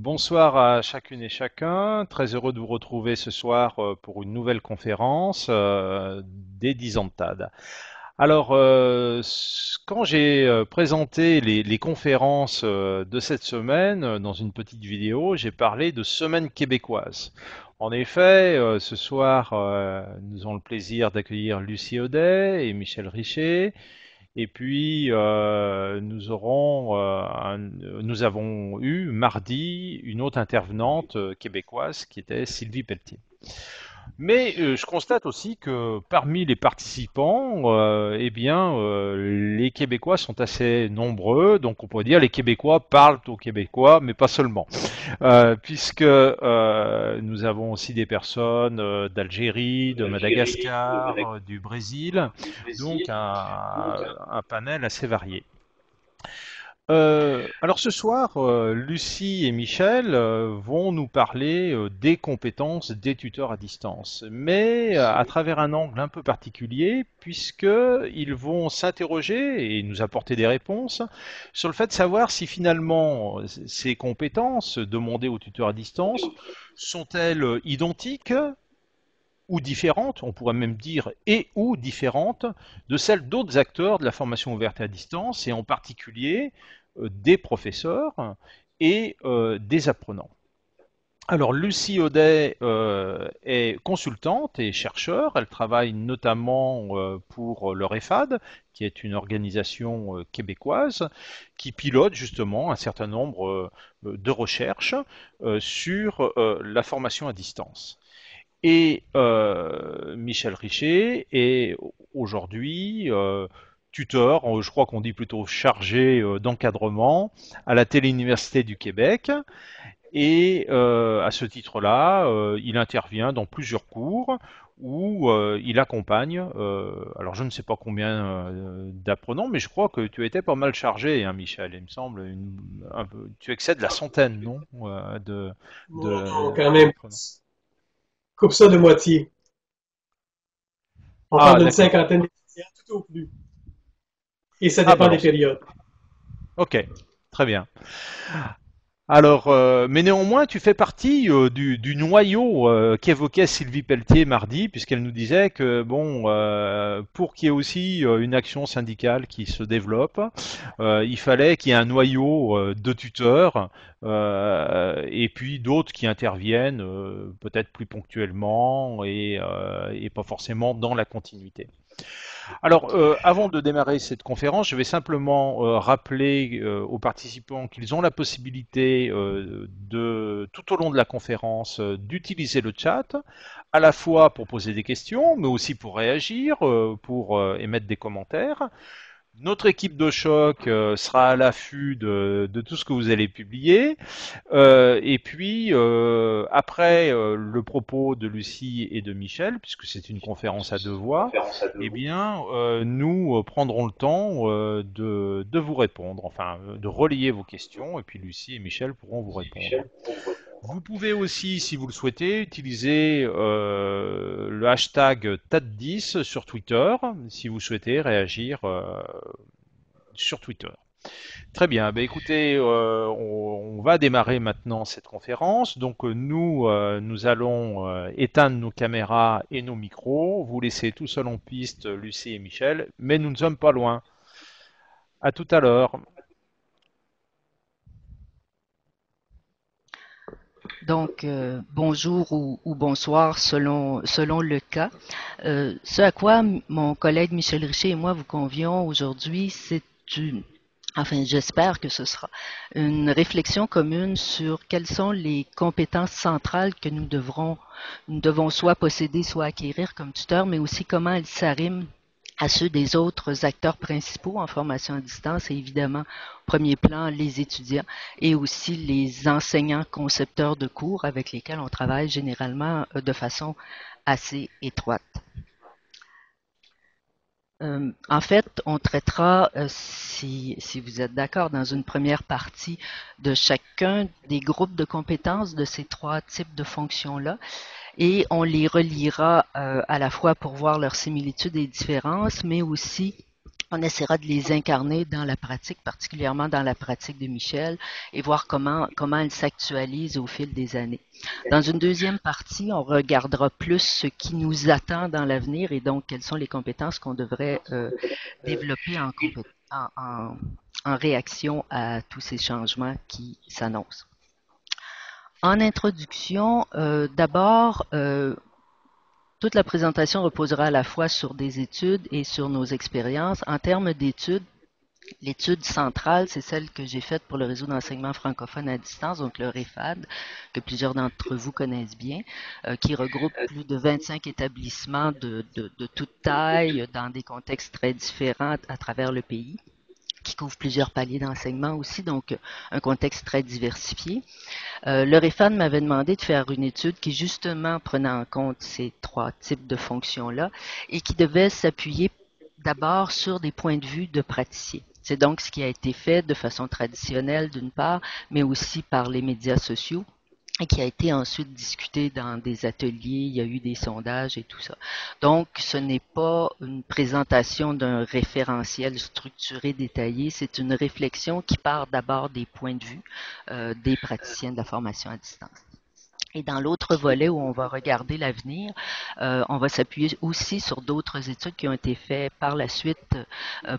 Bonsoir à chacune et chacun. Très heureux de vous retrouver ce soir pour une nouvelle conférence des 10 ans de TAD. Alors, quand j'ai présenté les conférences de cette semaine dans une petite vidéo, j'ai parlé de semaine québécoise. En effet, ce soir, nous avons le plaisir d'accueillir Lucie Audet et Michel Richer. Et puis, nous avons eu mardi une autre intervenante québécoise qui était Sylvie Pelletier. Mais je constate aussi que parmi les participants, les Québécois sont assez nombreux, donc on pourrait dire les Québécois parlent aux Québécois, mais pas seulement, puisque nous avons aussi des personnes d'Algérie, de Madagascar, du Brésil, donc un panel assez varié. Alors ce soir, Lucie et Michel vont nous parler des compétences des tuteurs à distance, mais à travers un angle un peu particulier, puisqu'ils vont s'interroger et nous apporter des réponses sur le fait de savoir si finalement ces compétences demandées aux tuteurs à distance sont-elles identiques ou différentes, on pourrait même dire et ou différentes de celles d'autres acteurs de la formation ouverte à distance, et en particulier des professeurs et des apprenants. Alors Lucie Audet est consultante et chercheur, elle travaille notamment pour le REFAD, qui est une organisation québécoise, qui pilote justement un certain nombre de recherches sur la formation à distance. Et Michel Richer est aujourd'hui tuteur, je crois qu'on dit plutôt chargé d'encadrement à la Téléuniversité du Québec. Et à ce titre-là, il intervient dans plusieurs cours où il accompagne, alors je ne sais pas combien d'apprenants, mais je crois que tu étais pas mal chargé, hein, Michel, il me semble, tu excèdes la centaine, non, Non, quand même. d'apprenants. Coupe ça de moitié. On parle Ah, d'une d'accord. cinquantaine d'étudiants tout au plus. Et ça Ah, bah dépend des alors, périodes. ok, très bien. Alors, mais néanmoins, tu fais partie du noyau qu'évoquait Sylvie Pelletier mardi, puisqu'elle nous disait que bon, pour qu'il y ait aussi une action syndicale qui se développe, il fallait qu'il y ait un noyau de tuteurs et puis d'autres qui interviennent peut-être plus ponctuellement et pas forcément dans la continuité. Alors, avant de démarrer cette conférence, je vais simplement rappeler aux participants qu'ils ont la possibilité tout au long de la conférence, d'utiliser le chat, à la fois pour poser des questions, mais aussi pour réagir, pour émettre des commentaires. Notre équipe de choc sera à l'affût de tout ce que vous allez publier. Et puis, après le propos de Lucie et de Michel, puisque c'est une conférence à deux voix, eh bien, nous prendrons le temps de vous répondre, enfin, de relayer vos questions, et puis Lucie et Michel pourront vous répondre. Vous pouvez aussi, si vous le souhaitez, utiliser le hashtag TAD10 sur Twitter, si vous souhaitez réagir sur Twitter. Très bien. Ben, écoutez, on va démarrer maintenant cette conférence. Donc nous allons éteindre nos caméras et nos micros, vous laisser tout seul en piste, Lucie et Michel, mais nous ne sommes pas loin. À tout à l'heure. Donc, bonjour ou bonsoir selon le cas. Ce à quoi mon collègue Michel Richer et moi vous convions aujourd'hui, c'est j'espère que ce sera une réflexion commune sur quelles sont les compétences centrales que nous devons soit posséder, soit acquérir comme tuteur, mais aussi comment elles s'arriment à ceux des autres acteurs principaux en formation à distance et évidemment, au premier plan, les étudiants et aussi les enseignants concepteurs de cours avec lesquels on travaille généralement de façon assez étroite. En fait, on traitera, si vous êtes d'accord, dans une première partie de chacun des groupes de compétences de ces trois types de fonctions-là et on les reliera à la fois pour voir leurs similitudes et différences, mais aussi on essaiera de les incarner dans la pratique, particulièrement dans la pratique de Michel, et voir comment elles s'actualisent au fil des années. Dans une deuxième partie, on regardera plus ce qui nous attend dans l'avenir et donc quelles sont les compétences qu'on devrait développer en réaction à tous ces changements qui s'annoncent. En introduction, d'abord, toute la présentation reposera à la fois sur des études et sur nos expériences. En termes d'études, l'étude centrale, c'est celle que j'ai faite pour le réseau d'enseignement francophone à distance, donc le REFAD, que plusieurs d'entre vous connaissent bien, qui regroupe plus de 25 établissements de toute taille, dans des contextes très différents à travers le pays, qui couvre plusieurs paliers d'enseignement aussi, donc un contexte très diversifié. Le REFAD m'avait demandé de faire une étude qui justement prenait en compte ces trois types de fonctions-là et qui devait s'appuyer d'abord sur des points de vue de praticiens. C'est donc ce qui a été fait de façon traditionnelle d'une part, mais aussi par les médias sociaux, et qui a été ensuite discuté dans des ateliers, il y a eu des sondages et tout ça. Donc, ce n'est pas une présentation d'un référentiel structuré, détaillé, c'est une réflexion qui part d'abord des points de vue des praticiens de la formation à distance. Et dans l'autre volet où on va regarder l'avenir, on va s'appuyer aussi sur d'autres études qui ont été faites par la suite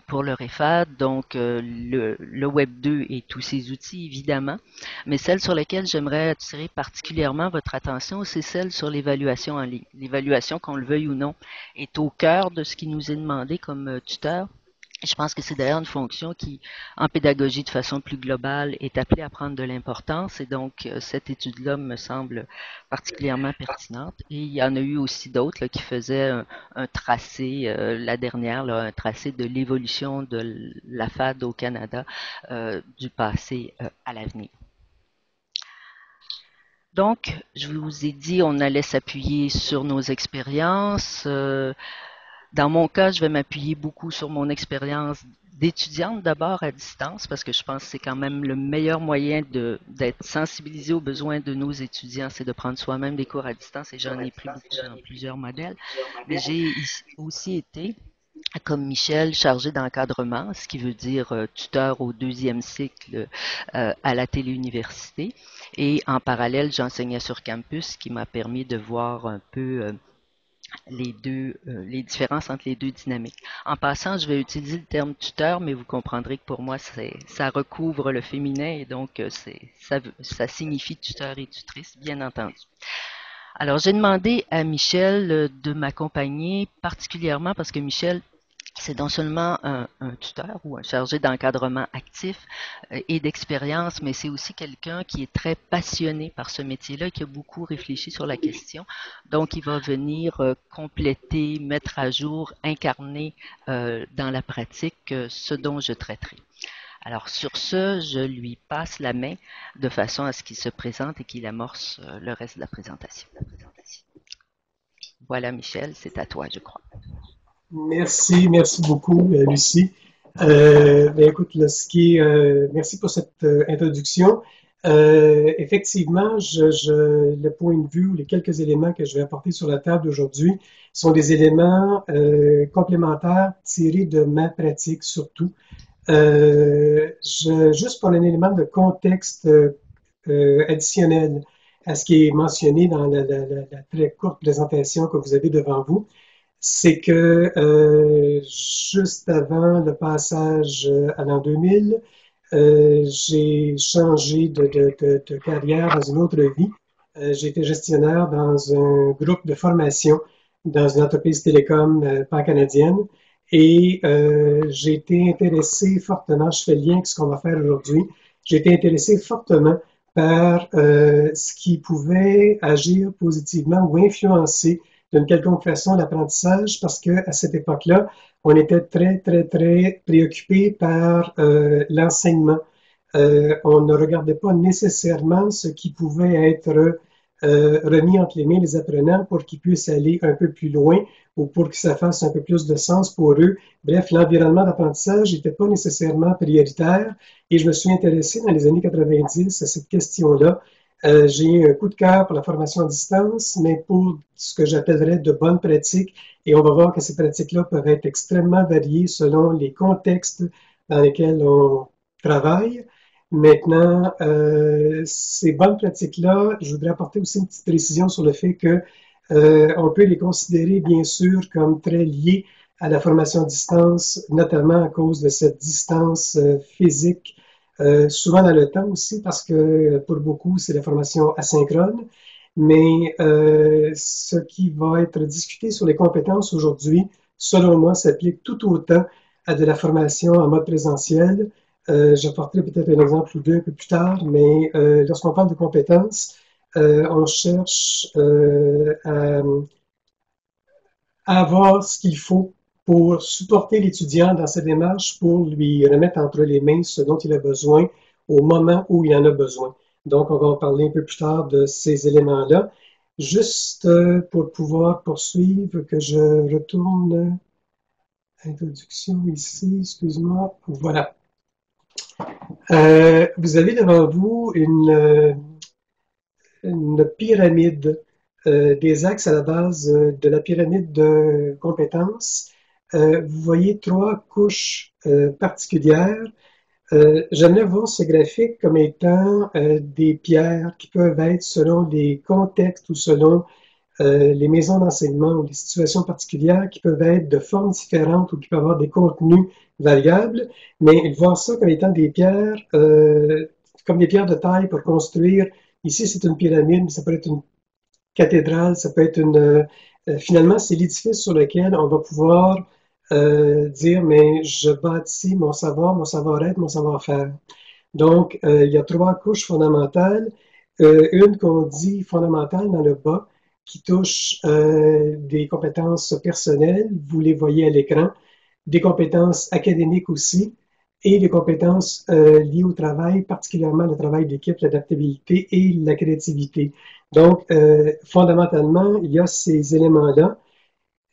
pour le REFAD, donc le Web 2 et tous ces outils évidemment, mais celle sur laquelle j'aimerais attirer particulièrement votre attention, c'est celle sur l'évaluation en ligne. L'évaluation, qu'on le veuille ou non, est au cœur de ce qui nous est demandé comme tuteur. Je pense que c'est d'ailleurs une fonction qui, en pédagogie de façon plus globale, est appelée à prendre de l'importance et donc cette étude-là me semble particulièrement pertinente. Et il y en a eu aussi d'autres qui faisaient un tracé, la dernière, là, un tracé de l'évolution de la FAD au Canada du passé à l'avenir. Donc, je vous ai dit, on allait s'appuyer sur nos expériences. Dans mon cas, je vais m'appuyer beaucoup sur mon expérience d'étudiante d'abord à distance parce que je pense que c'est quand même le meilleur moyen d'être sensibilisé aux besoins de nos étudiants, c'est de prendre soi-même des cours à distance et j'en ai pris beaucoup dans plusieurs modèles. Mais j'ai aussi été, comme Michel, chargé d'encadrement, ce qui veut dire tuteur au deuxième cycle à la téléuniversité. Et en parallèle, j'enseignais sur campus, ce qui m'a permis de voir un peu les différences entre les deux dynamiques. En passant, je vais utiliser le terme tuteur, mais vous comprendrez que pour moi, ça recouvre le féminin et donc ça signifie tuteur et tutrice, bien entendu. Alors, j'ai demandé à Michel de m'accompagner, particulièrement parce que Michel, c'est non seulement un tuteur ou un chargé d'encadrement actif et d'expérience, mais c'est aussi quelqu'un qui est très passionné par ce métier-là, qui a beaucoup réfléchi sur la question. Donc, il va venir compléter, mettre à jour, incarner dans la pratique ce dont je traiterai. Alors, sur ce, je lui passe la main de façon à ce qu'il se présente et qu'il amorce le reste de la présentation. Voilà, Michel, c'est à toi, je crois. Merci beaucoup, Lucie. Écoute, là, merci pour cette introduction. Effectivement, le point de vue ou les quelques éléments que je vais apporter sur la table aujourd'hui sont des éléments complémentaires tirés de ma pratique surtout. Juste pour un élément de contexte additionnel à ce qui est mentionné dans la très courte présentation que vous avez devant vous, c'est que juste avant le passage à l'an 2000, j'ai changé de carrière dans une autre vie. J'ai été gestionnaire dans un groupe de formation dans une entreprise télécom pan-canadienne et j'ai été intéressé fortement, je fais le lien avec ce qu'on va faire aujourd'hui, j'ai été intéressé fortement par ce qui pouvait agir positivement ou influencer d'une quelconque façon l'apprentissage parce qu'à cette époque-là, on était très préoccupé par l'enseignement. On ne regardait pas nécessairement ce qui pouvait être remis entre les mains des apprenants pour qu'ils puissent aller un peu plus loin ou pour que ça fasse un peu plus de sens pour eux. Bref, l'environnement d'apprentissage n'était pas nécessairement prioritaire et je me suis intéressé dans les années 90 à cette question-là J'ai eu un coup de cœur pour la formation à distance, mais pour ce que j'appellerais de bonnes pratiques. Et on va voir que ces pratiques-là peuvent être extrêmement variées selon les contextes dans lesquels on travaille. Maintenant, ces bonnes pratiques-là, je voudrais apporter aussi une petite précision sur le fait que on peut les considérer bien sûr comme très liées à la formation à distance, notamment à cause de cette distance physique, souvent dans le temps aussi, parce que pour beaucoup, c'est la formation asynchrone. Mais ce qui va être discuté sur les compétences aujourd'hui, selon moi, s'applique tout autant à de la formation en mode présentiel. J'apporterai peut-être un exemple ou deux un peu plus tard, mais lorsqu'on parle de compétences, on cherche à avoir ce qu'il faut pour supporter l'étudiant dans sa démarche, pour lui remettre entre les mains ce dont il a besoin au moment où il en a besoin. Donc, on va en parler un peu plus tard de ces éléments-là. Juste pour pouvoir poursuivre, que je retourne introduction ici, excuse-moi. Voilà. Vous avez devant vous une pyramide, des axes à la base de la pyramide de compétences. Vous voyez trois couches particulières. J'aimerais voir ce graphique comme étant des pierres qui peuvent être selon les contextes ou selon les maisons d'enseignement ou les situations particulières qui peuvent être de formes différentes ou qui peuvent avoir des contenus variables, mais voir ça comme étant des pierres, comme des pierres de taille pour construire. Ici, c'est une pyramide, mais ça peut être une cathédrale, ça peut être finalement, c'est l'édifice sur lequel on va pouvoir dire, mais je bâtis mon savoir, mon savoir-être, mon savoir-faire. Donc, il y a trois couches fondamentales. Une qu'on dit fondamentale dans le bas, qui touche des compétences personnelles, vous les voyez à l'écran, des compétences académiques aussi, et des compétences liées au travail, particulièrement le travail d'équipe, l'adaptabilité et la créativité. Donc, fondamentalement, il y a ces éléments-là.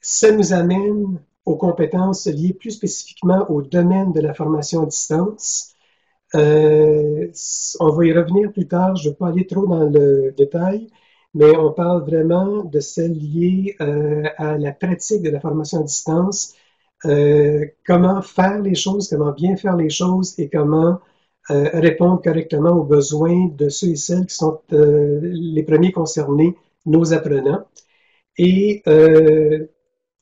Ça nous amène aux compétences liées plus spécifiquement au domaine de la formation à distance. On va y revenir plus tard, je ne vais pas aller trop dans le détail, mais on parle vraiment de celles liées à la pratique de la formation à distance, comment faire les choses, comment bien faire les choses et comment répondre correctement aux besoins de ceux et celles qui sont les premiers concernés, nos apprenants. Et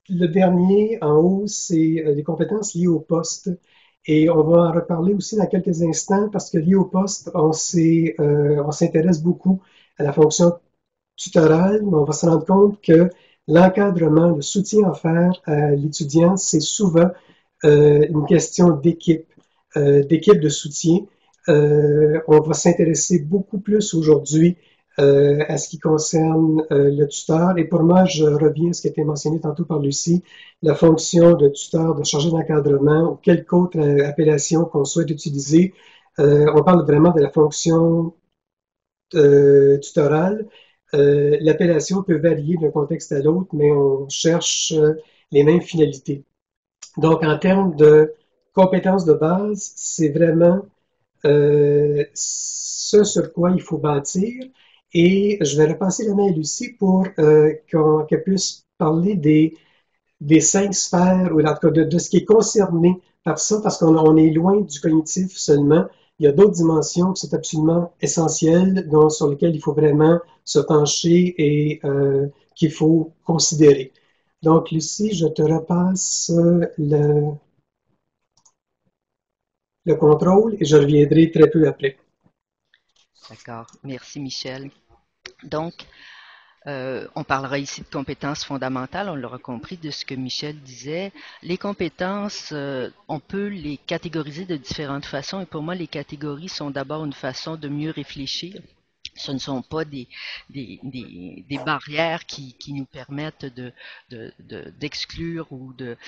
le dernier en haut, c'est les compétences liées au poste. Et on va en reparler aussi dans quelques instants parce que lié au poste, on s'intéresse beaucoup à la fonction tutorale, mais on va se rendre compte que l'encadrement, le soutien offert à l'étudiant, c'est souvent une question d'équipe de soutien. On va s'intéresser beaucoup plus aujourd'hui à ce qui concerne le tuteur. Et pour moi, je reviens à ce qui a été mentionné tantôt par Lucie, la fonction de tuteur, de chargé d'encadrement, ou quelque autre appellation qu'on souhaite utiliser. On parle vraiment de la fonction tutorale. L'appellation peut varier d'un contexte à l'autre, mais on cherche les mêmes finalités. Donc, en termes de compétences de base, c'est vraiment ce sur quoi il faut bâtir. Et je vais repasser la main à Lucie pour qu'elle puisse parler des cinq sphères, ou en tout cas de ce qui est concerné par ça, parce qu'on est loin du cognitif seulement. Il y a d'autres dimensions qui sont absolument essentielles, sur lesquelles il faut vraiment se pencher et qu'il faut considérer. Donc, Lucie, je te repasse le contrôle et je reviendrai très peu après. D'accord. Merci, Michel. Donc, on parlera ici de compétences fondamentales, on l'aura compris de ce que Michel disait. Les compétences, on peut les catégoriser de différentes façons et pour moi, les catégories sont d'abord une façon de mieux réfléchir. Ce ne sont pas des barrières qui nous permettent d'exclure ou de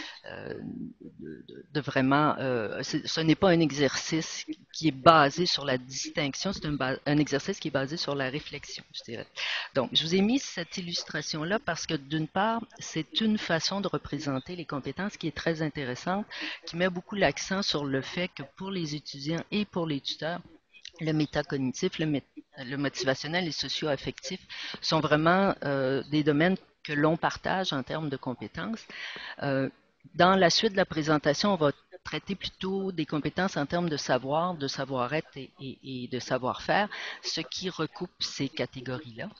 vraiment... ce n'est pas un exercice qui est basé sur la distinction, c'est un exercice qui est basé sur la réflexion, je dirais. Donc, je vous ai mis cette illustration-là parce que d'une part, c'est une façon de représenter les compétences qui est très intéressante, qui met beaucoup l'accent sur le fait que pour les étudiants et pour les tuteurs, le métacognitif, le motivationnel et socio-affectif sont vraiment des domaines que l'on partage en termes de compétences. Dans la suite de la présentation, on va traiter plutôt des compétences en termes de savoir, de savoir-être et de savoir-faire, ce qui recoupe ces catégories-là.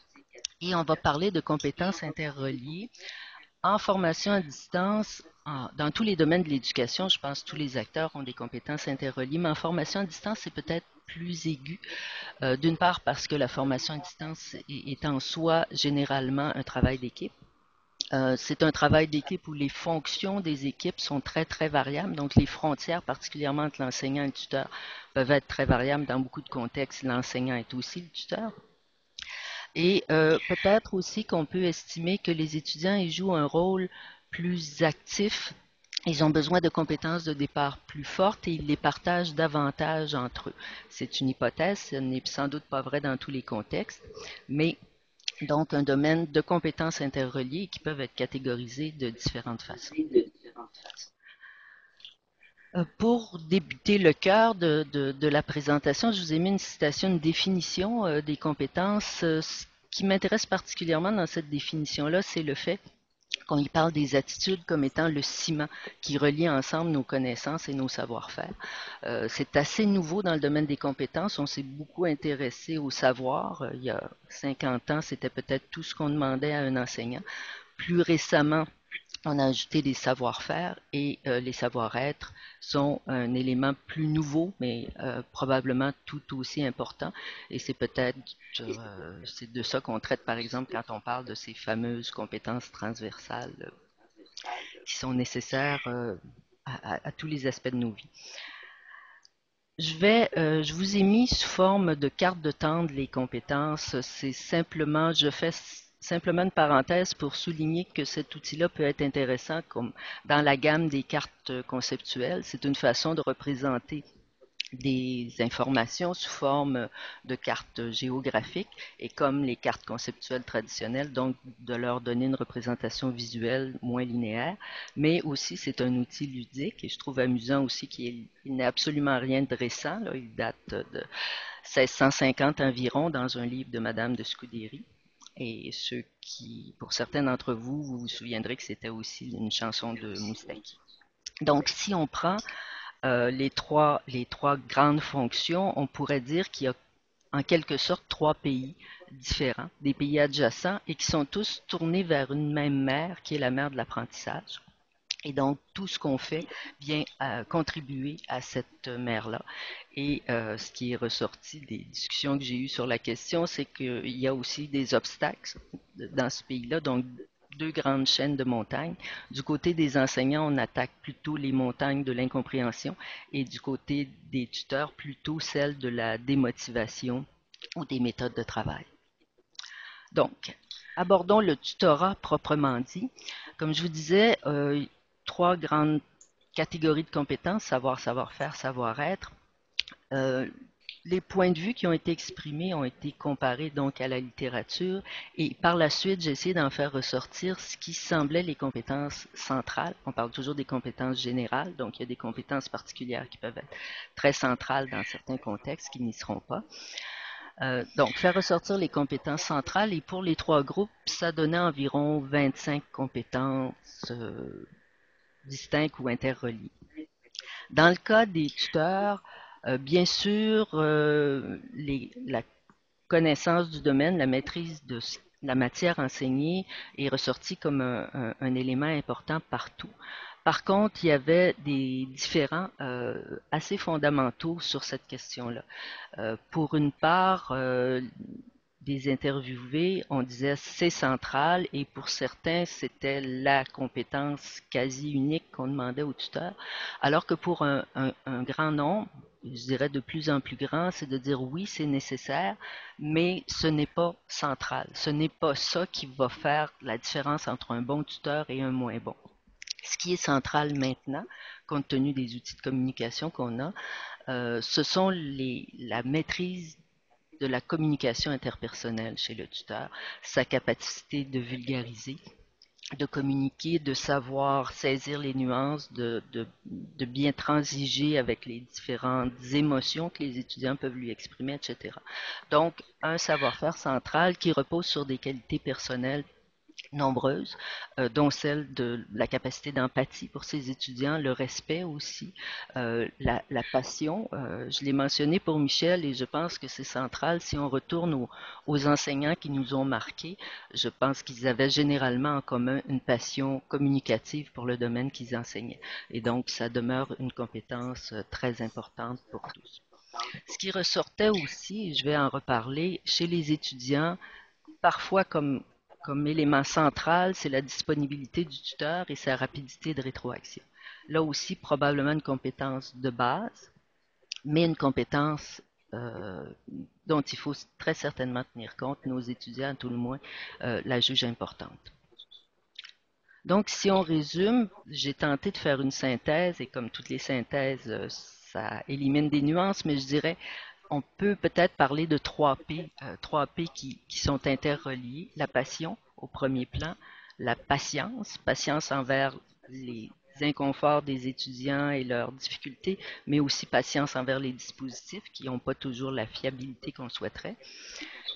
Et on va parler de compétences interreliées. En formation à distance, dans tous les domaines de l'éducation, je pense que tous les acteurs ont des compétences interreliées, mais en formation à distance, c'est peut-être plus aigu. D'une part parce que la formation à distance est en soi généralement un travail d'équipe. C'est un travail d'équipe où les fonctions des équipes sont très, très variables. Donc, les frontières, particulièrement entre l'enseignant et le tuteur, peuvent être très variables. Dans beaucoup de contextes, l'enseignant est aussi le tuteur. Et peut-être aussi qu'on peut estimer que les étudiants y jouent un rôle plus actif. Ils ont besoin de compétences de départ plus fortes et ils les partagent davantage entre eux. C'est une hypothèse, ce n'est sans doute pas vrai dans tous les contextes, mais donc un domaine de compétences interreliées qui peuvent être catégorisées de différentes façons. Pour débuter le cœur de la présentation, je vous ai mis une citation, une définition des compétences. Ce qui m'intéresse particulièrement dans cette définition-là, c'est le fait qu'on y parle des attitudes comme étant le ciment qui relie ensemble nos connaissances et nos savoir-faire. C'est assez nouveau dans le domaine des compétences. On s'est beaucoup intéressé au savoir. Il y a 50 ans, c'était peut-être tout ce qu'on demandait à un enseignant. Plus récemment, on a ajouté des savoir-faire et les savoir-être sont un élément plus nouveau, mais probablement tout aussi important. Et c'est peut-être c'est de ça qu'on traite, par exemple, quand on parle de ces fameuses compétences transversales qui sont nécessaires à tous les aspects de nos vies. Je vous ai mis sous forme de carte de tendre les compétences. C'est simplement, je fais simplement une parenthèse pour souligner que cet outil-là peut être intéressant comme dans la gamme des cartes conceptuelles. C'est une façon de représenter des informations sous forme de cartes géographiques et comme les cartes conceptuelles traditionnelles, donc de leur donner une représentation visuelle moins linéaire, mais aussi c'est un outil ludique et je trouve amusant aussi qu'il n'est absolument rien de récent, là. Il date de 1650 environ dans un livre de Madame de Scudéry. Et ceux qui, pour certains d'entre vous, vous vous souviendrez que c'était aussi une chanson de Moustaki. Donc, si on prend les trois grandes fonctions, on pourrait dire qu'il y a en quelque sorte trois pays différents, des pays adjacents et qui sont tous tournés vers une même mer qui est la mer de l'apprentissage. Et donc, tout ce qu'on fait vient contribuer à cette mer-là. Et ce qui est ressorti des discussions que j'ai eues sur la question, c'est qu'il y a aussi des obstacles dans ce pays-là, donc deux grandes chaînes de montagnes. Du côté des enseignants, on attaque plutôt les montagnes de l'incompréhension et du côté des tuteurs, plutôt celles de la démotivation ou des méthodes de travail. Donc, abordons le tutorat proprement dit. Comme je vous disais, trois grandes catégories de compétences, savoir, savoir-faire, savoir-être. Les points de vue qui ont été exprimés ont été comparés donc à la littérature et par la suite, j'ai essayé d'en faire ressortir ce qui semblait les compétences centrales. On parle toujours des compétences générales, donc il y a des compétences particulières qui peuvent être très centrales dans certains contextes qui n'y seront pas. Donc, faire ressortir les compétences centrales et pour les trois groupes, ça donnait environ 25 compétences distinctes ou interreliées. Dans le cas des tuteurs, bien sûr, la connaissance du domaine, la maîtrise de la matière enseignée est ressortie comme un élément important partout. Par contre, il y avait des différends assez fondamentaux sur cette question-là. Pour une part, des interviewés, on disait c'est central et pour certains, c'était la compétence quasi unique qu'on demandait aux tuteurs, alors que pour un grand nombre, je dirais de plus en plus grand, c'est de dire oui, c'est nécessaire, mais ce n'est pas central. Ce n'est pas ça qui va faire la différence entre un bon tuteur et un moins bon. Ce qui est central maintenant, compte tenu des outils de communication qu'on a, ce sont la maîtrise de la communication interpersonnelle chez le tuteur, sa capacité de vulgariser, de communiquer, de savoir saisir les nuances, de bien transiger avec les différentes émotions que les étudiants peuvent lui exprimer, etc. Donc, un savoir-faire central qui repose sur des qualités personnelles nombreuses, dont celle de la capacité d'empathie pour ses étudiants, le respect aussi, la passion. Je l'ai mentionné pour Michel et je pense que c'est central. Si on retourne aux enseignants qui nous ont marqués, je pense qu'ils avaient généralement en commun une passion communicative pour le domaine qu'ils enseignaient. Et donc, ça demeure une compétence très importante pour tous. Ce qui ressortait aussi, et je vais en reparler, chez les étudiants, parfois comme élément central, c'est la disponibilité du tuteur et sa rapidité de rétroaction. Là aussi, probablement une compétence de base, mais une compétence dont il faut très certainement tenir compte. Nos étudiants, à tout le moins, la jugent importante. Donc, si on résume, j'ai tenté de faire une synthèse, et comme toutes les synthèses, ça élimine des nuances, mais je dirais on peut peut-être parler de 3 P, 3 P qui sont interreliés. La passion au premier plan, la patience envers les inconforts des étudiants et leurs difficultés, mais aussi patience envers les dispositifs qui n'ont pas toujours la fiabilité qu'on souhaiterait.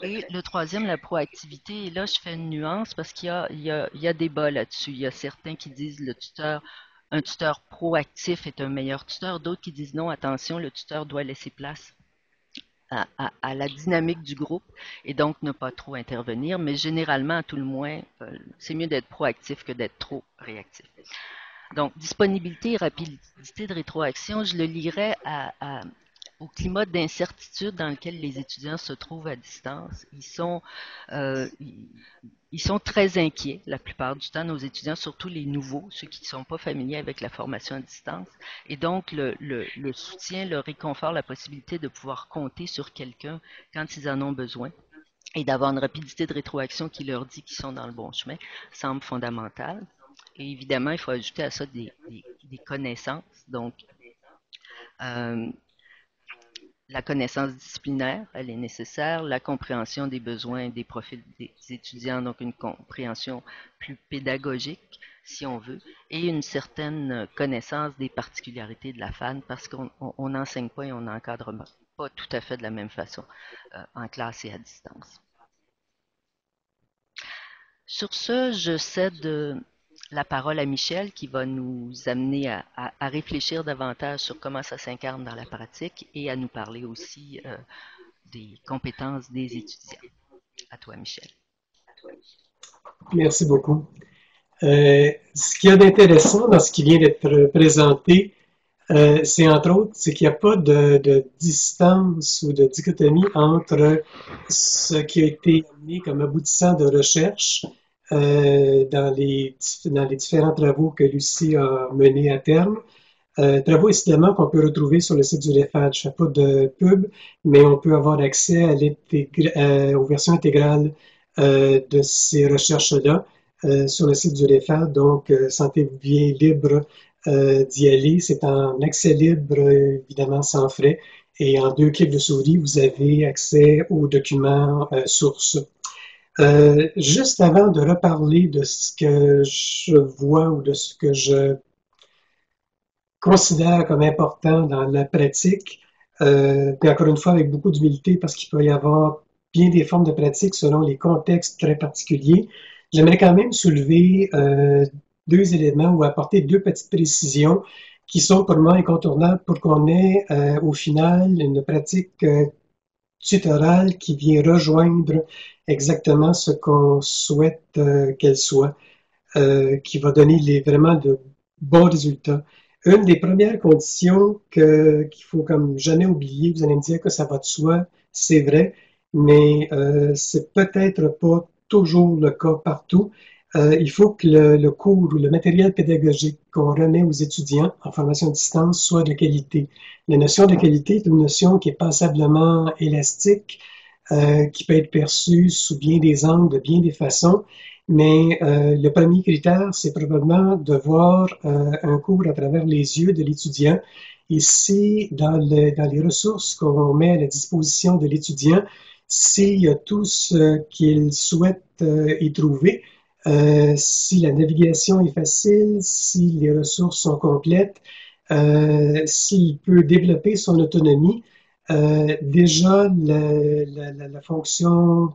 Et le troisième, la proactivité. Et là, je fais une nuance parce qu'il y a débat là-dessus. Il y a certains qui disent un tuteur proactif est un meilleur tuteur, d'autres qui disent non, attention, le tuteur doit laisser place à la dynamique du groupe et donc ne pas trop intervenir, mais généralement, à tout le moins, c'est mieux d'être proactif que d'être trop réactif. Donc, disponibilité et rapidité de rétroaction, je le lirais au climat d'incertitude dans lequel les étudiants se trouvent à distance. Ils sont très inquiets la plupart du temps, nos étudiants, surtout les nouveaux, ceux qui ne sont pas familiers avec la formation à distance. Et donc, le soutien, le réconfort, la possibilité de pouvoir compter sur quelqu'un quand ils en ont besoin et d'avoir une rapidité de rétroaction qui leur dit qu'ils sont dans le bon chemin semble fondamental. Et évidemment, il faut ajouter à ça des connaissances. Donc, la connaissance disciplinaire, elle est nécessaire. La compréhension des besoins des profils des étudiants, donc une compréhension plus pédagogique, si on veut, et une certaine connaissance des particularités de la FAN, parce qu'on n'enseigne pas et on n'encadre pas tout à fait de la même façon en classe et à distance. Sur ce, je cède la parole à Michel qui va nous amener à réfléchir davantage sur comment ça s'incarne dans la pratique et à nous parler aussi des compétences des étudiants. À toi, Michel. Merci beaucoup. Ce qu'il y a d'intéressant dans ce qui vient d'être présenté, c'est entre autres, c'est qu'il n'y a pas de distance ou de dichotomie entre ce qui a été amené comme aboutissant de recherche dans les différents travaux que Lucie a menés à terme. Travaux évidemment qu'on peut retrouver sur le site du REFAD. Je ne fais pas de pub, mais on peut avoir accès aux versions intégrales de ces recherches-là sur le site du REFAD. Donc, sentez-vous bien libre d'y aller. C'est en accès libre, évidemment sans frais. Et en 2 clics de souris, vous avez accès aux documents sources. Juste avant de reparler de ce que je vois ou de ce que je considère comme important dans la pratique, puis encore une fois avec beaucoup d'humilité parce qu'il peut y avoir bien des formes de pratique selon les contextes très particuliers, j'aimerais quand même soulever 2 éléments ou apporter 2 petites précisions qui sont pour moi incontournables pour qu'on ait au final une pratique tutorale qui vient rejoindre exactement ce qu'on souhaite qu'elle soit, qui va donner vraiment de bons résultats. Une des premières conditions qu'il faut comme jamais oublier, vous allez me dire que ça va de soi, c'est vrai, mais c'est peut-être pas toujours le cas partout. Il faut que le cours ou le matériel pédagogique qu'on remet aux étudiants en formation à distance soit de qualité. La notion de qualité est une notion qui est passablement élastique, qui peut être perçue sous bien des angles, de bien des façons, mais le premier critère, c'est probablement de voir un cours à travers les yeux de l'étudiant. Et si dans les ressources qu'on met à la disposition de l'étudiant, s'il y a tout ce qu'il souhaite y trouver, si la navigation est facile, si les ressources sont complètes, s'il peut développer son autonomie. Déjà, la fonction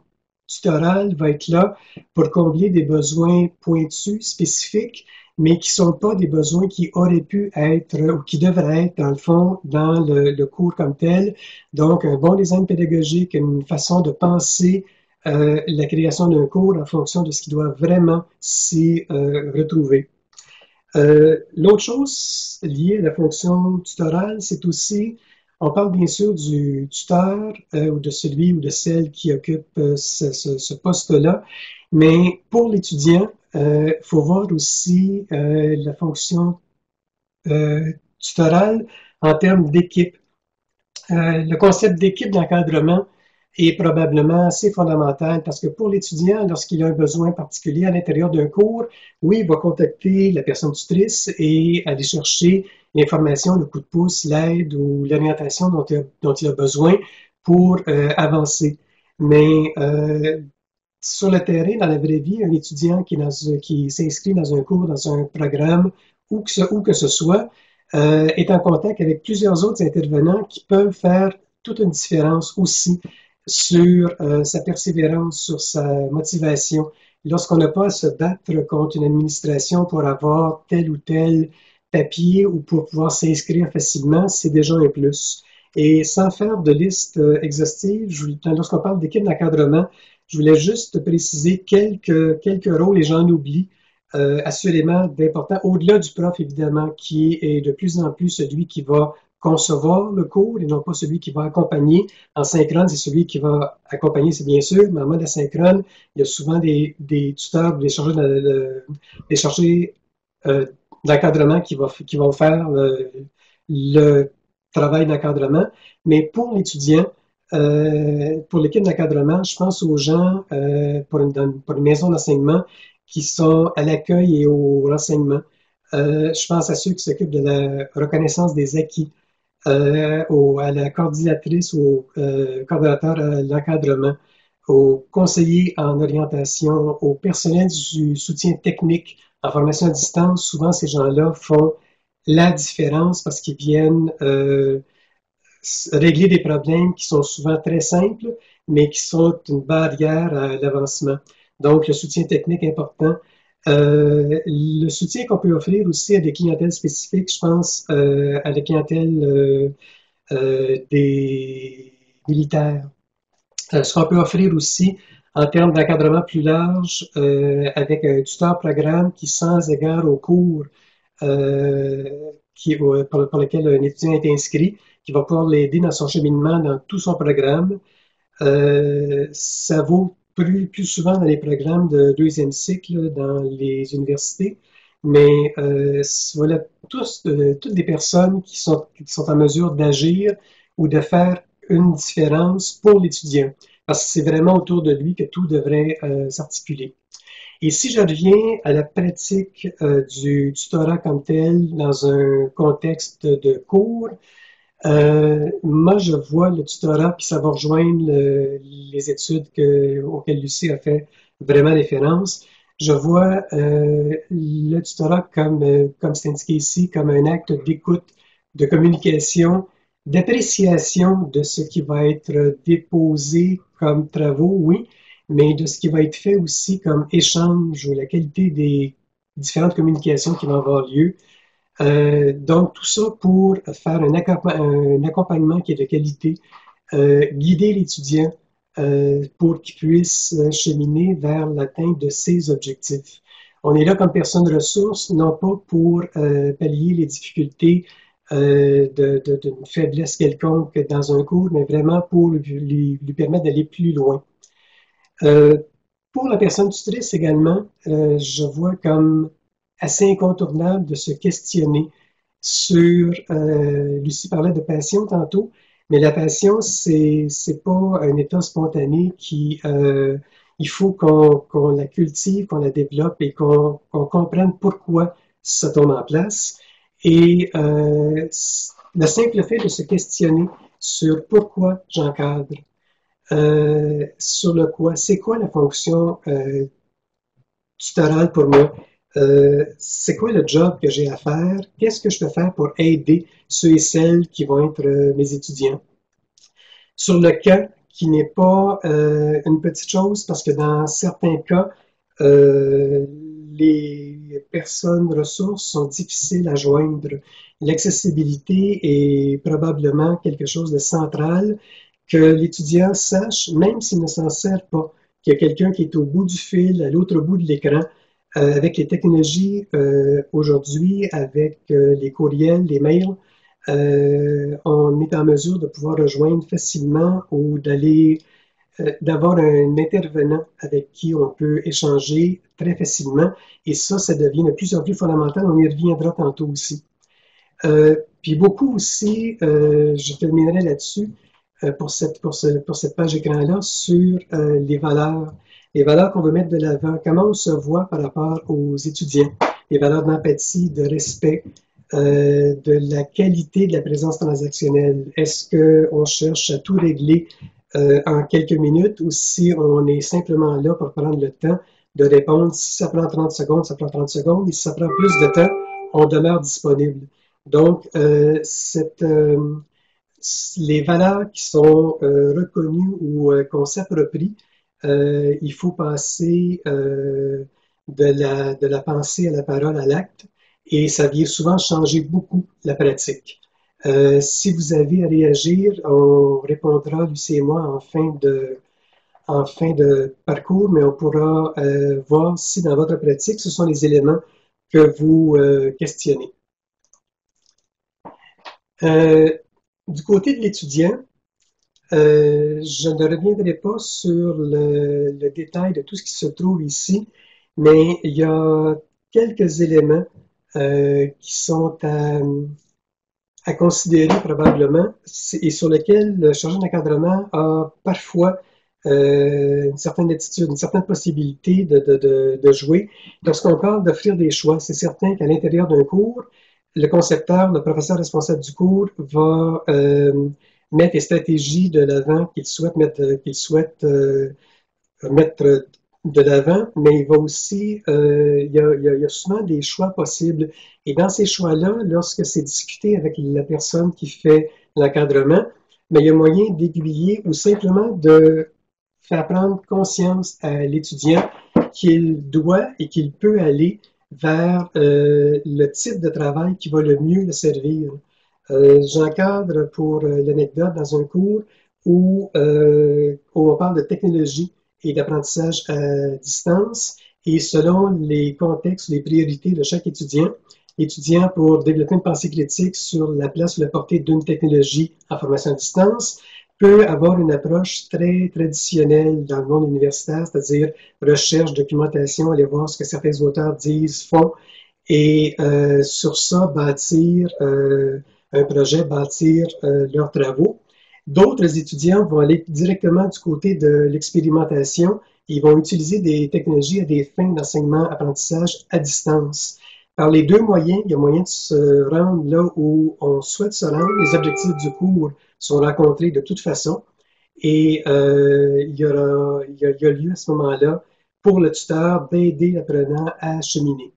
tutorale va être là pour combler des besoins pointus, spécifiques, mais qui ne sont pas des besoins qui auraient pu être ou qui devraient être, dans le fond, dans le cours comme tel. Donc, un bon design pédagogique, une façon de penser la création d'un cours en fonction de ce qui doit vraiment s'y retrouver. L'autre chose liée à la fonction tutorale, c'est aussi, on parle bien sûr du tuteur ou de celui ou de celle qui occupe ce poste-là, mais pour l'étudiant, il faut voir aussi la fonction tutorale en termes d'équipe. Le concept d'équipe d'encadrement est probablement assez fondamental parce que pour l'étudiant, lorsqu'il a un besoin particulier à l'intérieur d'un cours, oui, il va contacter la personne tutrice et aller chercher l'information, le coup de pouce, l'aide ou l'orientation dont il a besoin pour avancer. Mais sur le terrain, dans la vraie vie, un étudiant qui s'inscrit dans un cours, dans un programme, où que ce soit, est en contact avec plusieurs autres intervenants qui peuvent faire toute une différence aussi sur sa persévérance, sur sa motivation. Lorsqu'on n'a pas à se battre contre une administration pour avoir tel ou tel papier ou pour pouvoir s'inscrire facilement, c'est déjà un plus. Et sans faire de liste exhaustive, lorsqu'on parle d'équipe d'encadrement, je voulais juste préciser quelques rôles et j'en oublie. Assurément d'important, au-delà du prof évidemment, qui est de plus en plus celui qui va concevoir le cours et non pas celui qui va accompagner. En synchrone, c'est celui qui va accompagner, c'est bien sûr, mais en mode asynchrone, il y a souvent des tuteurs, des chargés d'encadrement qui vont faire le travail d'encadrement. Mais pour l'étudiant, pour l'équipe d'encadrement, je pense aux gens pour une maison d'enseignement qui sont à l'accueil et au renseignement. Je pense à ceux qui s'occupent de la reconnaissance des acquis, à la coordinatrice, au coordonnateur à l'encadrement, aux conseillers en orientation, au personnel du soutien technique en formation à distance. Souvent, ces gens-là font la différence parce qu'ils viennent régler des problèmes qui sont souvent très simples, mais qui sont une barrière à l'avancement. Donc, le soutien technique est important. Le soutien qu'on peut offrir aussi à des clientèles spécifiques, je pense à la clientèle des militaires. Ce qu'on peut offrir aussi en termes d'encadrement plus large avec un tuteur-programme qui, sans égard au cours pour lequel un étudiant est inscrit, qui va pouvoir l'aider dans son cheminement dans tout son programme. Ça vaut plus souvent dans les programmes de deuxième cycle dans les universités, mais voilà, toutes des personnes qui sont en mesure d'agir ou de faire une différence pour l'étudiant, parce que c'est vraiment autour de lui que tout devrait s'articuler. Et si je reviens à la pratique du tutorat comme tel dans un contexte de cours, moi, je vois le tutorat, puis ça va rejoindre les études auxquelles Lucie a fait vraiment référence. Je vois le tutorat comme c'est indiqué ici, comme un acte d'écoute, de communication, d'appréciation de ce qui va être déposé comme travaux, oui, mais de ce qui va être fait aussi comme échange, la qualité des différentes communications qui vont avoir lieu. Donc, tout ça pour faire un accompagnement qui est de qualité, guider l'étudiant pour qu'il puisse cheminer vers l'atteinte de ses objectifs. On est là comme personne ressource, non pas pour pallier les difficultés d'une faiblesse quelconque dans un cours, mais vraiment pour lui permettre d'aller plus loin. Pour la personne tutrice également, je vois comme assez incontournable de se questionner sur, Lucie parlait de passion tantôt, mais la passion, c'est pas un état spontané il faut qu'on la cultive, qu'on la développe et qu'on comprenne pourquoi ça tombe en place. Et le simple fait de se questionner sur pourquoi j'encadre, sur le quoi, c'est quoi la fonction tutorale pour moi. C'est quoi le job que j'ai à faire? Qu'est-ce que je peux faire pour aider ceux et celles qui vont être mes étudiants? Sur le cas qui n'est pas une petite chose, parce que dans certains cas, les personnes ressources sont difficiles à joindre. L'accessibilité est probablement quelque chose de central, que l'étudiant sache, même s'il ne s'en sert pas, qu'il y a quelqu'un qui est au bout du fil, à l'autre bout de l'écran. Avec les technologies aujourd'hui, avec les courriels, les mails, on est en mesure de pouvoir rejoindre facilement ou d'avoir un intervenant avec qui on peut échanger très facilement. Et ça devient de plus en plus fondamental. On y reviendra tantôt aussi. Puis beaucoup aussi, je terminerai là-dessus pour cette page écran-là, sur les valeurs qu'on veut mettre de l'avant, comment on se voit par rapport aux étudiants, les valeurs d'empathie, de respect, de la qualité de la présence transactionnelle. Est-ce qu'on cherche à tout régler en quelques minutes ou si on est simplement là pour prendre le temps de répondre? Si ça prend 30 secondes, ça prend 30 secondes, et si ça prend plus de temps, on demeure disponible. Donc, les valeurs qui sont reconnues ou qu'on s'approprie, il faut passer de la pensée à la parole à l'acte, et ça vient souvent changer beaucoup la pratique. Si vous avez à réagir, on répondra, Lucie et moi, en fin de parcours, mais on pourra voir si dans votre pratique, ce sont les éléments que vous questionnez. Du côté de l'étudiant, je ne reviendrai pas sur le détail de tout ce qui se trouve ici, mais il y a quelques éléments qui sont à considérer probablement et sur lesquels le chargé d'encadrement a parfois une certaine attitude, une certaine possibilité de jouer. Lorsqu'on parle d'offrir des choix, c'est certain qu'à l'intérieur d'un cours, le concepteur, le professeur responsable du cours va mettre les stratégies de l'avant qu'il souhaite mettre de l'avant, mais il va aussi, il y a souvent des choix possibles. Et dans ces choix-là, lorsque c'est discuté avec la personne qui fait l'encadrement, mais il y a moyen d'aiguiller ou simplement de faire prendre conscience à l'étudiant qu'il doit et qu'il peut aller vers le type de travail qui va le mieux le servir. J'encadre pour l'anecdote dans un cours où on parle de technologie et d'apprentissage à distance, et selon les contextes, les priorités de chaque étudiant pour développer une pensée critique sur la place ou la portée d'une technologie en formation à distance, peut avoir une approche très traditionnelle dans le monde universitaire, c'est-à-dire recherche, documentation, aller voir ce que certains auteurs disent, font, et sur ça, bâtir un projet, bâtir leurs travaux. D'autres étudiants vont aller directement du côté de l'expérimentation. Ils vont utiliser des technologies à des fins d'enseignement-apprentissage à distance. Par les deux moyens, il y a moyen de se rendre là où on souhaite se rendre. Les objectifs du cours sont rencontrés de toute façon. Et il y a lieu à ce moment-là pour le tuteur d'aider l'apprenant à cheminer.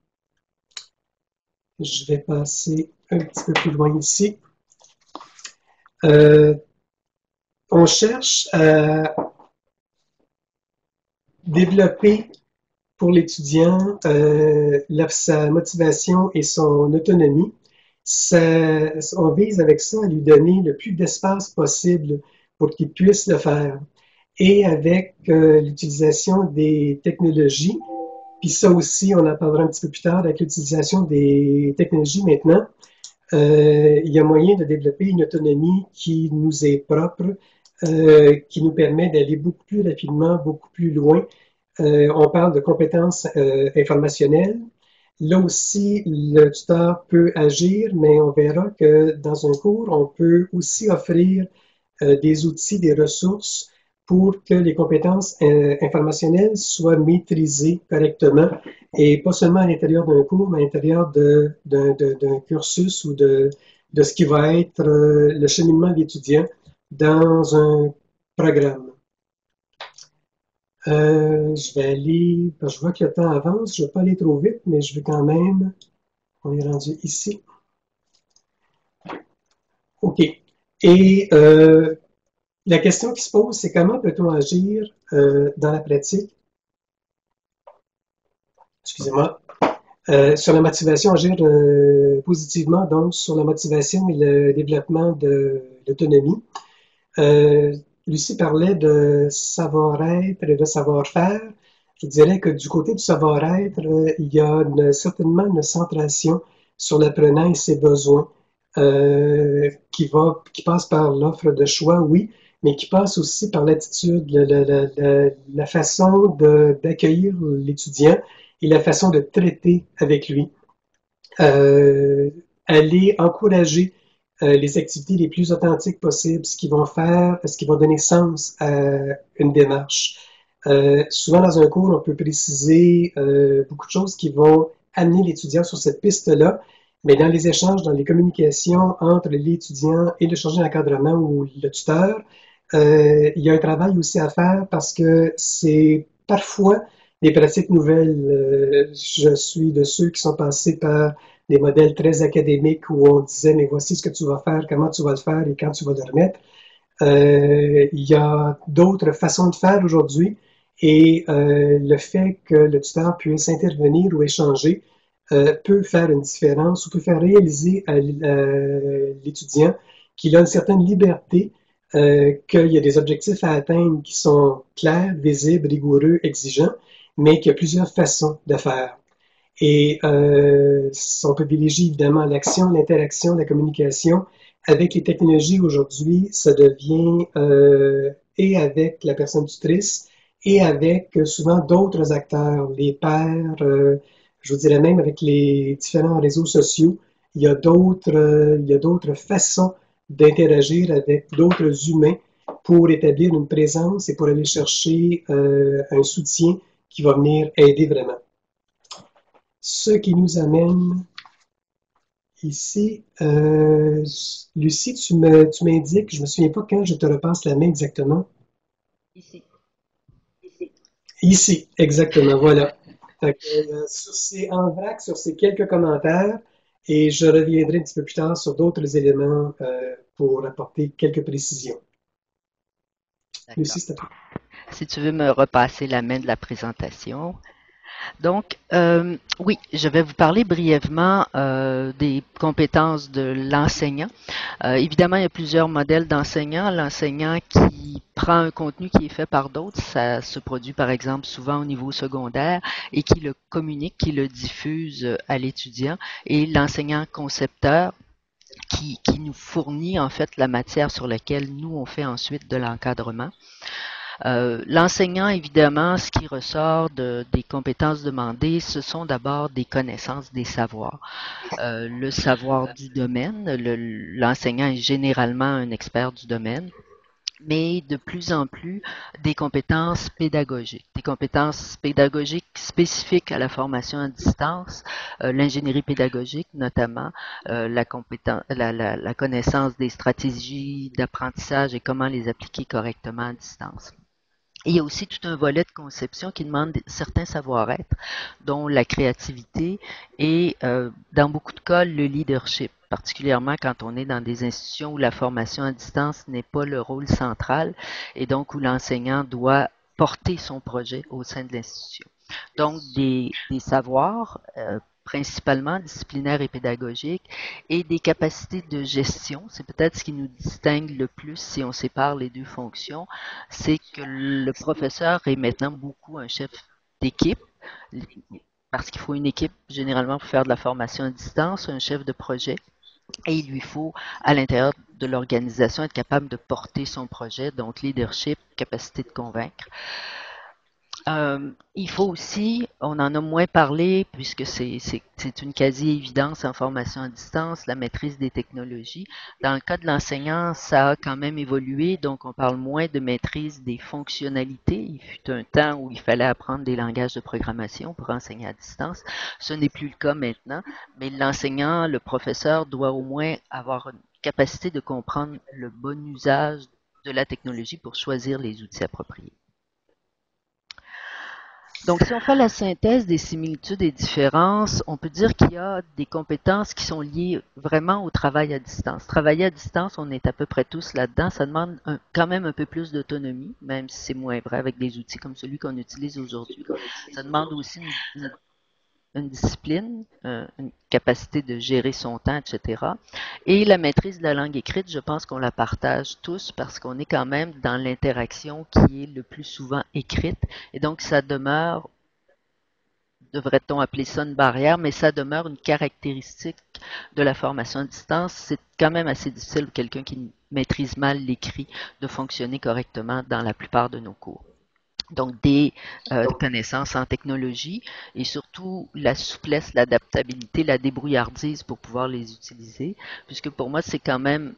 Je vais passer un petit peu plus loin ici. On cherche à développer pour l'étudiant sa motivation et son autonomie. On vise avec ça à lui donner le plus d'espace possible pour qu'il puisse le faire. Et avec l'utilisation des technologies, puis ça aussi, on en parlera un petit peu plus tard, avec l'utilisation des technologies maintenant, il y a moyen de développer une autonomie qui nous est propre, qui nous permet d'aller beaucoup plus rapidement, beaucoup plus loin. On parle de compétences informationnelles. Là aussi, le tuteur peut agir, mais on verra que dans un cours, on peut aussi offrir des outils, des ressources pour que les compétences informationnelles soient maîtrisées correctement, et pas seulement à l'intérieur d'un cours, mais à l'intérieur d'un cursus ou de ce qui va être le cheminement d'étudiant dans un programme. Je vais aller, parce que je vois que le temps avance, je ne vais pas aller trop vite, mais je vais quand même, on est rendu ici. OK. Et la question qui se pose, c'est comment peut-on agir dans la pratique, excusez-moi, sur la motivation, agir positivement, donc sur la motivation et le développement de l'autonomie. Euh, Lucie parlait de savoir-être et de savoir-faire. Je dirais que du côté du savoir-être, il y a certainement une centration sur l'apprenant et ses besoins qui passe par l'offre de choix, oui, mais qui passe aussi par l'attitude, la façon d'accueillir l'étudiant et la façon de traiter avec lui. Euh, Aller encourager les activités les plus authentiques possibles, ce qui va donner sens à une démarche. Souvent dans un cours, on peut préciser beaucoup de choses qui vont amener l'étudiant sur cette piste-là, mais dans les échanges, dans les communications entre l'étudiant et le chargé d'encadrement ou le tuteur, il y a un travail aussi à faire parce que c'est parfois des pratiques nouvelles. Je suis de ceux qui sont passés par des modèles très académiques où on disait, mais voici ce que tu vas faire, comment tu vas le faire et quand tu vas le remettre. Il y a d'autres façons de faire aujourd'hui et le fait que le tuteur puisse intervenir ou échanger peut faire une différence ou peut faire réaliser à l'étudiant qu'il a une certaine liberté, qu'il y a des objectifs à atteindre qui sont clairs, visibles, rigoureux, exigeants, mais qu'il y a plusieurs façons de faire. Et on privilégie évidemment l'action, l'interaction, la communication. Avec les technologies aujourd'hui, ça devient et avec la personne tutrice et avec souvent d'autres acteurs, les pairs, je vous dirais même avec les différents réseaux sociaux, il y a d'autres façons d'interagir avec d'autres humains pour établir une présence et pour aller chercher un soutien qui va venir aider vraiment. Ce qui nous amène ici. Lucie, tu m'indiques, je ne me souviens pas quand je te repasse la main exactement. Ici. Ici, exactement, voilà. Fait que, en vrac sur ces quelques commentaires et je reviendrai un petit peu plus tard sur d'autres éléments pour apporter quelques précisions. D'accord. Lucie, s'il te plaît. Si tu veux me repasser la main de la présentation. Donc, oui, je vais vous parler brièvement des compétences de l'enseignant. Évidemment, il y a plusieurs modèles d'enseignants. L'enseignant qui prend un contenu qui est fait par d'autres, ça se produit par exemple souvent au niveau secondaire et qui le communique, qui le diffuse à l'étudiant. Et l'enseignant concepteur qui nous fournit en fait la matière sur laquelle nous on fait ensuite de l'encadrement. L'enseignant, évidemment, ce qui ressort des compétences demandées, ce sont d'abord des connaissances, des savoirs. Le savoir du domaine, l'enseignant est généralement un expert du domaine, mais de plus en plus des compétences pédagogiques spécifiques à la formation à distance, l'ingénierie pédagogique notamment, la connaissance des stratégies d'apprentissage et comment les appliquer correctement à distance. Et il y a aussi tout un volet de conception qui demande certains savoir-être, dont la créativité et, dans beaucoup de cas, le leadership, particulièrement quand on est dans des institutions où la formation à distance n'est pas le rôle central et donc où l'enseignant doit porter son projet au sein de l'institution. Donc, des savoirs principalement disciplinaires et pédagogiques et des capacités de gestion. C'est peut-être ce qui nous distingue le plus si on sépare les deux fonctions. C'est que le professeur est maintenant beaucoup un chef d'équipe parce qu'il faut une équipe généralement pour faire de la formation à distance, un chef de projet. Et il lui faut, à l'intérieur de l'organisation, être capable de porter son projet, donc leadership, capacité de convaincre. Il faut aussi, on en a moins parlé puisque c'est une quasi-évidence en formation à distance, la maîtrise des technologies. Dans le cas de l'enseignant, ça a quand même évolué, donc on parle moins de maîtrise des fonctionnalités. Il fut un temps où il fallait apprendre des langages de programmation pour enseigner à distance. Ce n'est plus le cas maintenant, mais l'enseignant, le professeur doit au moins avoir une capacité de comprendre le bon usage de la technologie pour choisir les outils appropriés. Donc, si on fait la synthèse des similitudes et différences, on peut dire qu'il y a des compétences qui sont liées vraiment au travail à distance. Travailler à distance, on est à peu près tous là-dedans. Ça demande quand même un peu plus d'autonomie, même si c'est moins vrai avec des outils comme celui qu'on utilise aujourd'hui. Ça demande aussi une discipline, une capacité de gérer son temps, etc. Et la maîtrise de la langue écrite, je pense qu'on la partage tous parce qu'on est quand même dans l'interaction qui est le plus souvent écrite. Et donc, ça demeure, devrait-on appeler ça une barrière, mais ça demeure une caractéristique de la formation à distance. C'est quand même assez difficile pour quelqu'un qui maîtrise mal l'écrit de fonctionner correctement dans la plupart de nos cours. Donc, des connaissances en technologie et surtout la souplesse, l'adaptabilité, la débrouillardise pour pouvoir les utiliser, puisque pour moi, c'est quand même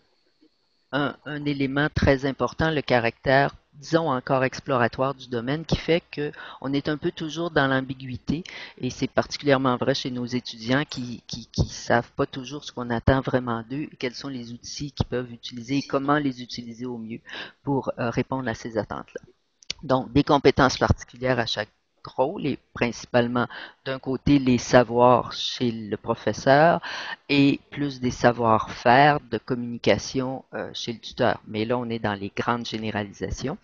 un élément très important, le caractère, disons, encore exploratoire du domaine, qui fait qu'on est un peu toujours dans l'ambiguïté, et c'est particulièrement vrai chez nos étudiants qui savent pas toujours ce qu'on attend vraiment d'eux, quels sont les outils qu'ils peuvent utiliser et comment les utiliser au mieux pour répondre à ces attentes-là. Donc, des compétences particulières à chaque rôle et principalement d'un côté les savoirs chez le professeur et plus des savoir-faire de communication chez le tuteur. Mais là, on est dans les grandes généralisations.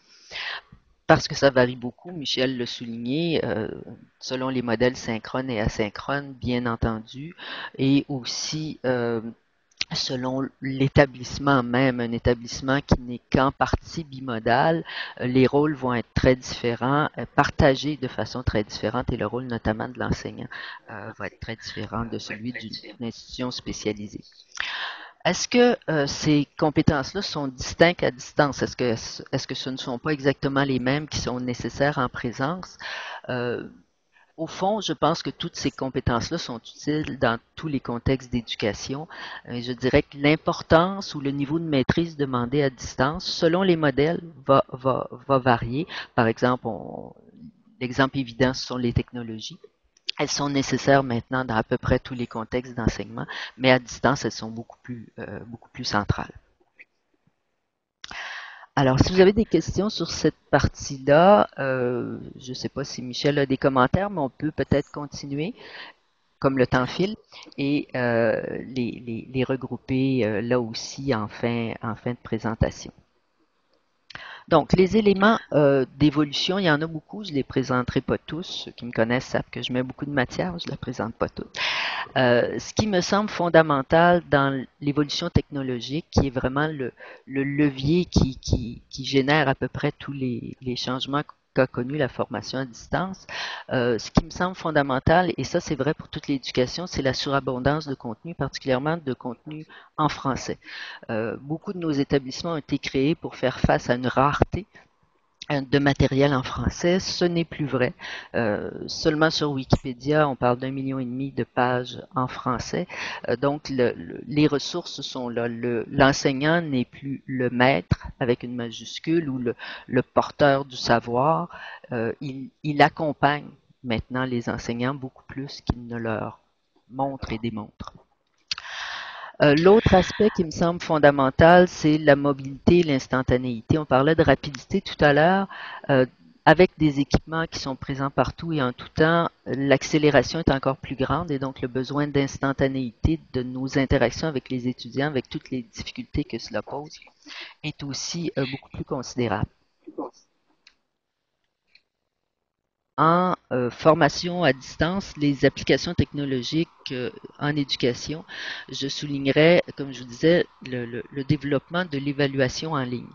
Parce que ça varie beaucoup, Michel l'a souligné, selon les modèles synchrones et asynchrones, bien entendu, et aussi selon l'établissement même, un établissement qui n'est qu'en partie bimodal, les rôles vont être très différents, partagés de façon très différente et le rôle notamment de l'enseignant va être très différent de celui d'une institution spécialisée. Est-ce que ces compétences-là sont distinctes à distance? Est-ce que ce ne sont pas exactement les mêmes qui sont nécessaires en présence? Au fond, je pense que toutes ces compétences-là sont utiles dans tous les contextes d'éducation. Je dirais que l'importance ou le niveau de maîtrise demandé à distance, selon les modèles, va varier. Par exemple, l'exemple évident, ce sont les technologies. Elles sont nécessaires maintenant dans à peu près tous les contextes d'enseignement, mais à distance, elles sont beaucoup plus centrales. Alors, si vous avez des questions sur cette partie-là, je ne sais pas si Michel a des commentaires, mais on peut peut-être continuer, comme le temps file, et les regrouper là aussi en fin de présentation. Donc, les éléments d'évolution, il y en a beaucoup, je ne les présenterai pas tous. Ceux qui me connaissent savent que je mets beaucoup de matière, je ne les présente pas toutes. Ce qui me semble fondamental dans l'évolution technologique, qui est vraiment le levier qui génère à peu près tous les changements qu'a connu la formation à distance, ce qui me semble fondamental, et ça c'est vrai pour toute l'éducation, c'est la surabondance de contenu, particulièrement de contenu en français. Beaucoup de nos établissements ont été créés pour faire face à une rareté de matériel en français. Ce n'est plus vrai. Seulement sur Wikipédia, on parle d'1,5 million de pages en français. Donc, les ressources sont là. L'enseignant n'est plus le maître avec une majuscule ou le porteur du savoir. Il accompagne maintenant les enseignants beaucoup plus qu'il ne leur montre et démontre. L'autre aspect qui me semble fondamental, c'est la mobilité et l'instantanéité. On parlait de rapidité tout à l'heure. Avec des équipements qui sont présents partout et en tout temps, l'accélération est encore plus grande et donc le besoin d'instantanéité de nos interactions avec les étudiants, avec toutes les difficultés que cela pose, est aussi beaucoup plus considérable. En formation à distance, les applications technologiques en éducation, je soulignerais, comme je vous disais, le développement de l'évaluation en ligne.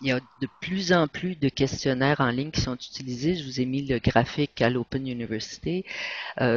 Il y a de plus en plus de questionnaires en ligne qui sont utilisés. Je vous ai mis le graphique à l'Open University.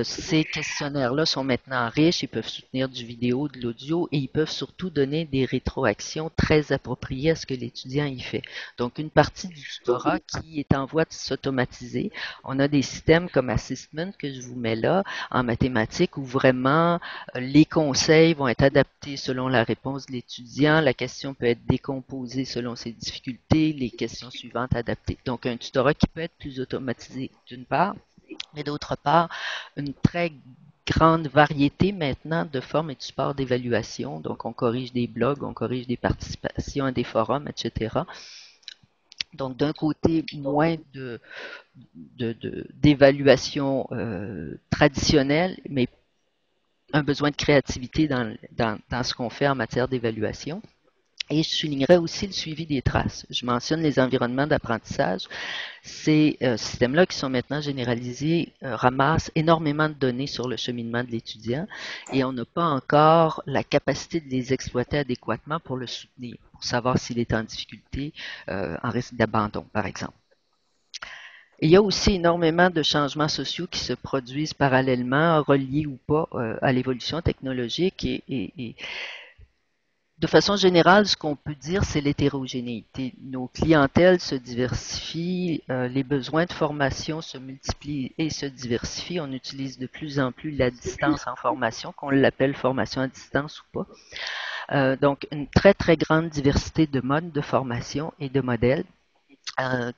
Ces questionnaires-là sont maintenant riches, ils peuvent soutenir du vidéo, de l'audio et ils peuvent surtout donner des rétroactions très appropriées à ce que l'étudiant y fait. Donc, une partie du tutorat qui est en voie de s'automatiser. On a des systèmes comme Assessment que je vous mets là en mathématiques où vraiment les conseils vont être adaptés selon la réponse de l'étudiant. La question peut être décomposée selon ses difficultés, les questions suivantes adaptées. Donc, un tutorat qui peut être plus automatisé d'une part, mais d'autre part, une très grande variété maintenant de formes et de supports d'évaluation. Donc, on corrige des blogs, on corrige des participations à des forums, etc. Donc, d'un côté, moins d'évaluation traditionnelle, mais un besoin de créativité dans ce qu'on fait en matière d'évaluation. Et je soulignerais aussi le suivi des traces. Je mentionne les environnements d'apprentissage. Ces systèmes-là qui sont maintenant généralisés ramassent énormément de données sur le cheminement de l'étudiant et on n'a pas encore la capacité de les exploiter adéquatement pour le soutenir, pour savoir s'il est en difficulté, en risque d'abandon, par exemple. Et il y a aussi énormément de changements sociaux qui se produisent parallèlement, reliés ou pas à l'évolution technologique et de façon générale, ce qu'on peut dire, c'est l'hétérogénéité. Nos clientèles se diversifient, les besoins de formation se multiplient et se diversifient. On utilise de plus en plus la distance en formation, qu'on l'appelle formation à distance ou pas. Donc, une très, très grande diversité de modes de formation et de modèles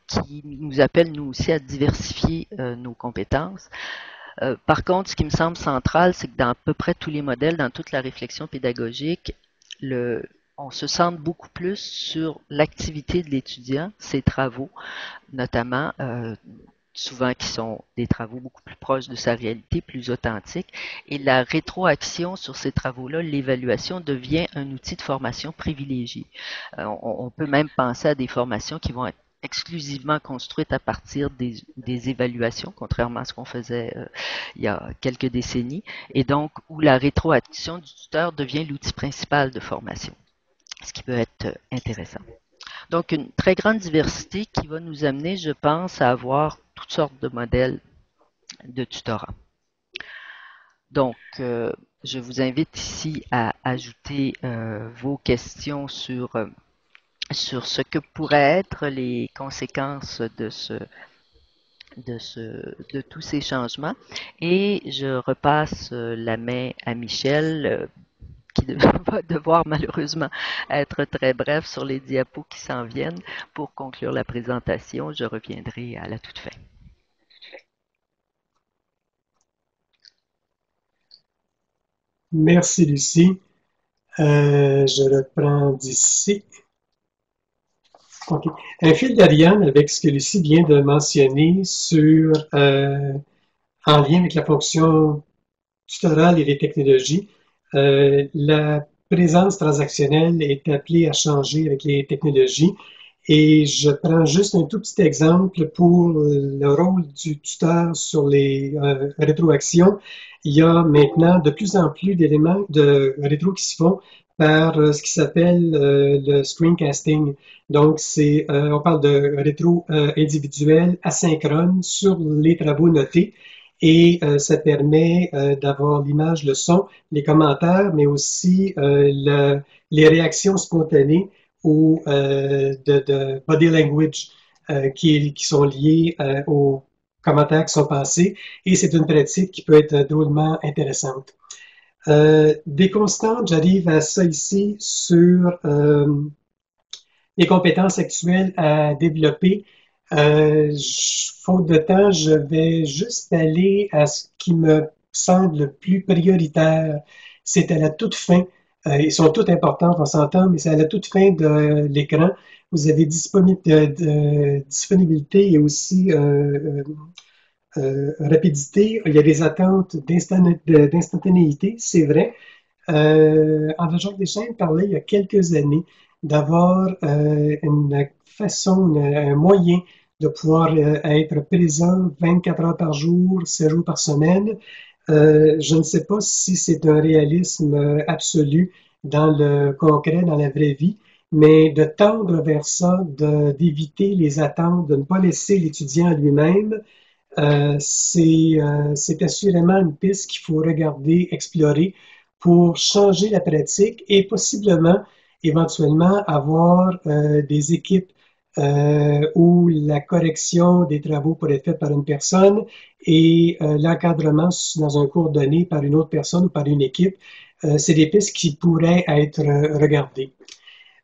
qui nous appellent, nous aussi, à diversifier nos compétences. Par contre, ce qui me semble central, c'est que dans à peu près tous les modèles, dans toute la réflexion pédagogique, on se centre beaucoup plus sur l'activité de l'étudiant, ses travaux, notamment, souvent qui sont des travaux beaucoup plus proches de sa réalité, plus authentiques. Et la rétroaction sur ces travaux-là, l'évaluation devient un outil de formation privilégié. On peut même penser à des formations qui vont être exclusivement construites à partir des évaluations, contrairement à ce qu'on faisait il y a quelques décennies, et donc où la rétroaction du tuteur devient l'outil principal de formation, ce qui peut être intéressant. Donc, une très grande diversité qui va nous amener, je pense, à avoir toutes sortes de modèles de tutorat. Donc, je vous invite ici à ajouter vos questions sur ce que pourraient être les conséquences de tous ces changements. Et je repasse la main à Michel, qui va devoir malheureusement être très bref sur les diapos qui s'en viennent. Pour conclure la présentation, je reviendrai à la toute fin. Merci, Lucie. Je reprends d'ici. Okay. Un fil d'Ariane avec ce que Lucie vient de mentionner en lien avec la fonction tutorale et les technologies. La présence transactionnelle est appelée à changer avec les technologies. Et je prends juste un tout petit exemple pour le rôle du tuteur sur les rétroactions. Il y a maintenant de plus en plus d'éléments de rétro qui se font par ce qui s'appelle le screencasting. Donc, on parle de rétro individuel asynchrone sur les travaux notés. Et ça permet d'avoir l'image, le son, les commentaires, mais aussi les réactions spontanées ou de body language qui sont liées aux commentaires qui sont passés. Et c'est une pratique qui peut être drôlement intéressante. Des constantes, j'arrive à ça ici sur les compétences actuelles à développer. Faute de temps, je vais juste aller à ce qui me semble le plus prioritaire. C'est à la toute fin. Ils sont toutes importantes, on s'entend, mais c'est à la toute fin de l'écran. Vous avez disponibilité et aussi rapidité. Il y a des attentes d'instantanéité, c'est vrai. André-Jacques Deschênes parlait il y a quelques années d'avoir une façon, un moyen de pouvoir être présent 24 heures par jour, 7 jours par semaine. Je ne sais pas si c'est un réalisme absolu dans le concret, dans la vraie vie, mais de tendre vers ça, d'éviter les attentes, de ne pas laisser l'étudiant lui-même, c'est assurément une piste qu'il faut regarder, explorer pour changer la pratique et possiblement, éventuellement, avoir des équipes où la correction des travaux pourrait être faite par une personne et l'encadrement dans un cours donné par une autre personne ou par une équipe. C'est des pistes qui pourraient être regardées.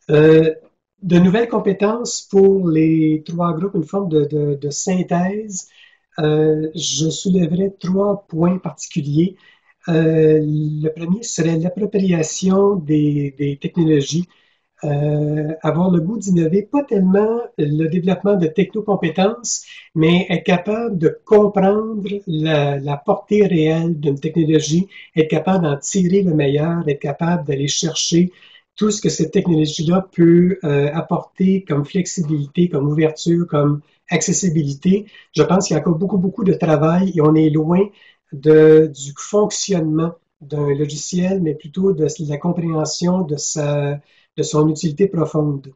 De nouvelles compétences pour les trois groupes, une forme de synthèse. Je soulèverai 3 points particuliers. Le premier serait l'appropriation des technologies. avoir le goût d'innover, pas tellement le développement de technocompétences, mais être capable de comprendre la portée réelle d'une technologie, être capable d'en tirer le meilleur, être capable d'aller chercher tout ce que cette technologie-là peut apporter comme flexibilité, comme ouverture, comme accessibilité. Je pense qu'il y a encore beaucoup, beaucoup de travail et on est loin du fonctionnement d'un logiciel, mais plutôt de la compréhension de son utilité profonde.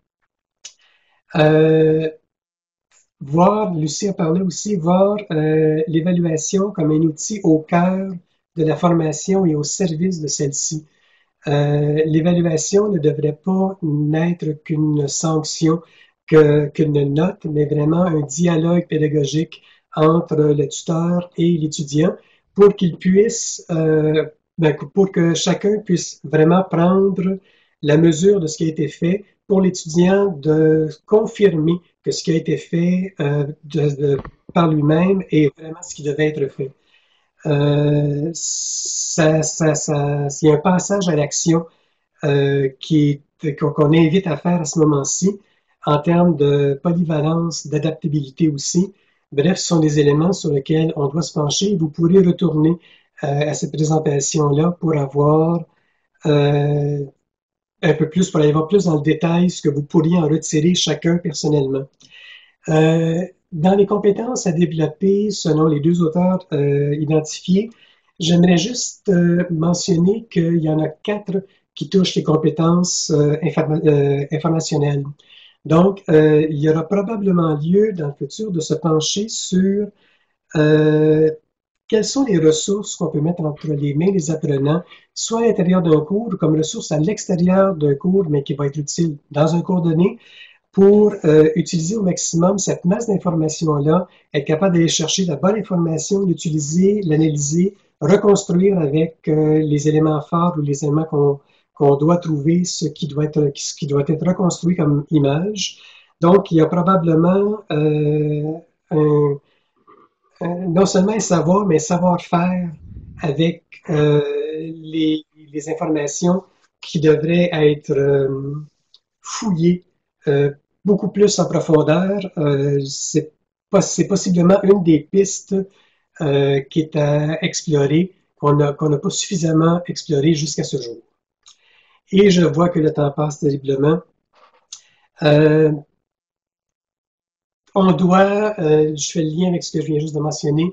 Lucie a parlé aussi, voir l'évaluation comme un outil au cœur de la formation et au service de celle-ci. L'évaluation ne devrait pas n'être qu'une sanction, qu'une note, mais vraiment un dialogue pédagogique entre le tuteur et l'étudiant pour qu'il puisse, pour que chacun puisse vraiment prendre la mesure de ce qui a été fait, pour l'étudiant de confirmer que ce qui a été fait par lui-même est vraiment ce qui devait être fait. Il y a un passage à l'action qu'on invite à faire à ce moment-ci, en termes de polyvalence, d'adaptabilité aussi. Bref, ce sont des éléments sur lesquels on doit se pencher. Vous pourrez retourner à cette présentation-là pour avoir un peu plus, pour aller voir plus dans le détail ce que vous pourriez en retirer chacun personnellement. Dans les compétences à développer, selon les deux auteurs identifiés, j'aimerais juste mentionner qu'il y en a 4 qui touchent les compétences informationnelles. Donc, il y aura probablement lieu dans le futur de se pencher sur quelles sont les ressources qu'on peut mettre entre les mains des apprenants, soit à l'intérieur d'un cours ou comme ressource à l'extérieur d'un cours, mais qui va être utile dans un cours donné, pour utiliser au maximum cette masse d'informations-là, être capable d'aller chercher la bonne information, l'utiliser, l'analyser, reconstruire avec les éléments forts ou les éléments qu'on doit trouver, ce qui doit être reconstruit comme image. Donc, il y a probablement non seulement un savoir, mais un savoir-faire avec les informations qui devraient être fouillées beaucoup plus en profondeur. C'est possiblement une des pistes qui est à explorer, qu'on n'a pas suffisamment exploré jusqu'à ce jour. Et je vois que le temps passe terriblement. On doit, je fais le lien avec ce que je viens juste de mentionner,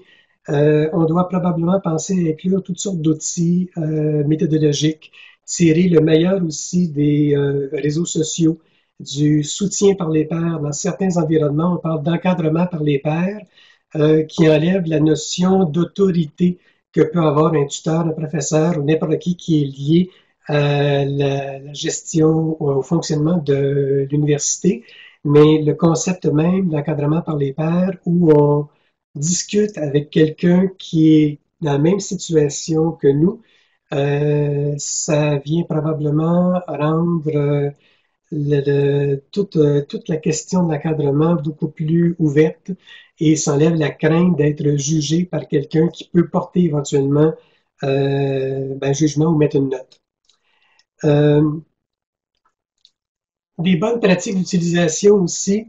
on doit probablement penser à inclure toutes sortes d'outils méthodologiques, tirer le meilleur aussi des réseaux sociaux, du soutien par les pairs. Dans certains environnements, on parle d'encadrement par les pairs, qui enlève la notion d'autorité que peut avoir un tuteur, un professeur ou n'importe qui est lié à la gestion, au fonctionnement de l'université. Mais le concept même d'encadrement par les pairs, où on discute avec quelqu'un qui est dans la même situation que nous, ça vient probablement rendre toute la question de l'encadrement beaucoup plus ouverte et s'enlève la crainte d'être jugé par quelqu'un qui peut porter éventuellement jugement ou mettre une note. Des bonnes pratiques d'utilisation aussi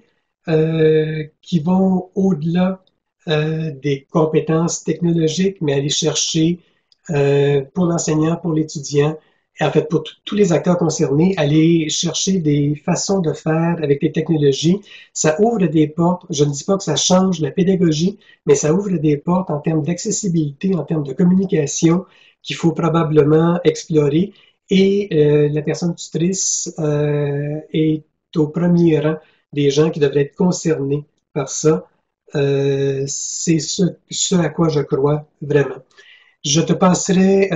qui vont au-delà des compétences technologiques, mais aller chercher pour l'enseignant, pour l'étudiant, et en fait pour tous les acteurs concernés, aller chercher des façons de faire avec les technologies. Ça ouvre des portes. Je ne dis pas que ça change la pédagogie, mais ça ouvre des portes en termes d'accessibilité, en termes de communication qu'il faut probablement explorer. Et la personne tutrice est au premier rang des gens qui devraient être concernés par ça. C'est ce à quoi je crois vraiment. Je te passerai,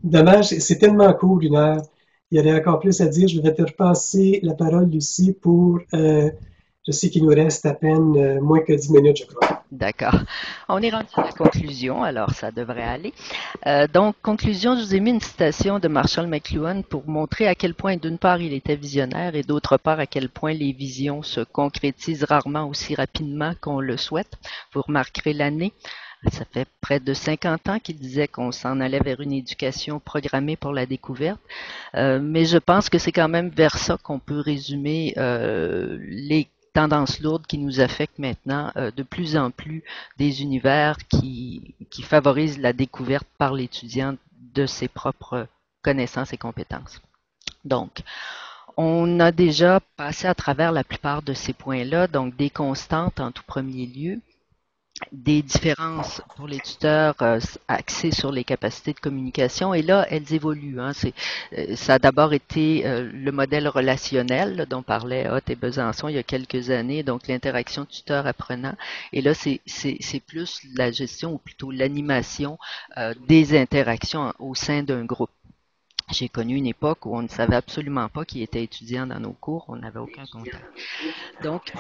dommage, c'est tellement court, 1 heure. Il y aurait encore plus à dire. Je vais te repasser la parole, Lucie, pour, je sais qu'il nous reste à peine moins que 10 minutes, je crois. D'accord. On est rendu à la conclusion, alors ça devrait aller. Donc, conclusion, je vous ai mis une citation de Marshall McLuhan pour montrer à quel point, d'une part, il était visionnaire et d'autre part, à quel point les visions se concrétisent rarement aussi rapidement qu'on le souhaite. Vous remarquerez l'année. Ça fait près de 50 ans qu'il disait qu'on s'en allait vers une éducation programmée pour la découverte. Mais je pense que c'est quand même vers ça qu'on peut résumer les tendances lourdes qui nous affectent maintenant de plus en plus des univers qui favorisent la découverte par l'étudiant de ses propres connaissances et compétences. Donc, on a déjà passé à travers la plupart de ces points-là, donc des constantes en tout premier lieu, des différences pour les tuteurs axées sur les capacités de communication et là elles évoluent. Hein. Ça a d'abord été le modèle relationnel là, dont parlait Ott et Besançon il y a quelques années, donc l'interaction tuteur-apprenant et là c'est plus la gestion ou plutôt l'animation des interactions au sein d'un groupe. J'ai connu une époque où on ne savait absolument pas qui était étudiant dans nos cours, on n'avait aucun contact. Donc,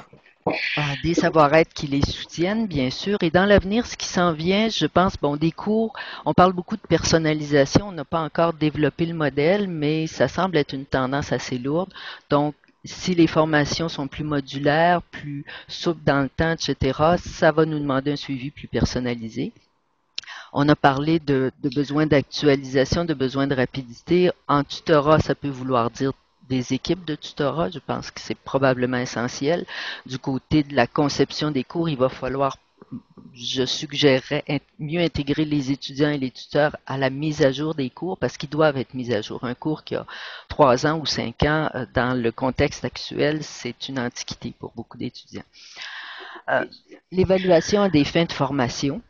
des savoir-être qui les soutiennent, bien sûr. Et dans l'avenir, ce qui s'en vient, je pense, bon, des cours, on parle beaucoup de personnalisation, on n'a pas encore développé le modèle, mais ça semble être une tendance assez lourde. Donc, si les formations sont plus modulaires, plus souples dans le temps, etc., ça va nous demander un suivi plus personnalisé. On a parlé de besoin d'actualisation, de besoin de rapidité. En tutorat, ça peut vouloir dire des équipes de tutorat. Je pense que c'est probablement essentiel. Du côté de la conception des cours, il va falloir, je suggérerais, mieux intégrer les étudiants et les tuteurs à la mise à jour des cours parce qu'ils doivent être mis à jour. Un cours qui a 3 ans ou 5 ans, dans le contexte actuel, c'est une antiquité pour beaucoup d'étudiants. L'évaluation a des fins de formation.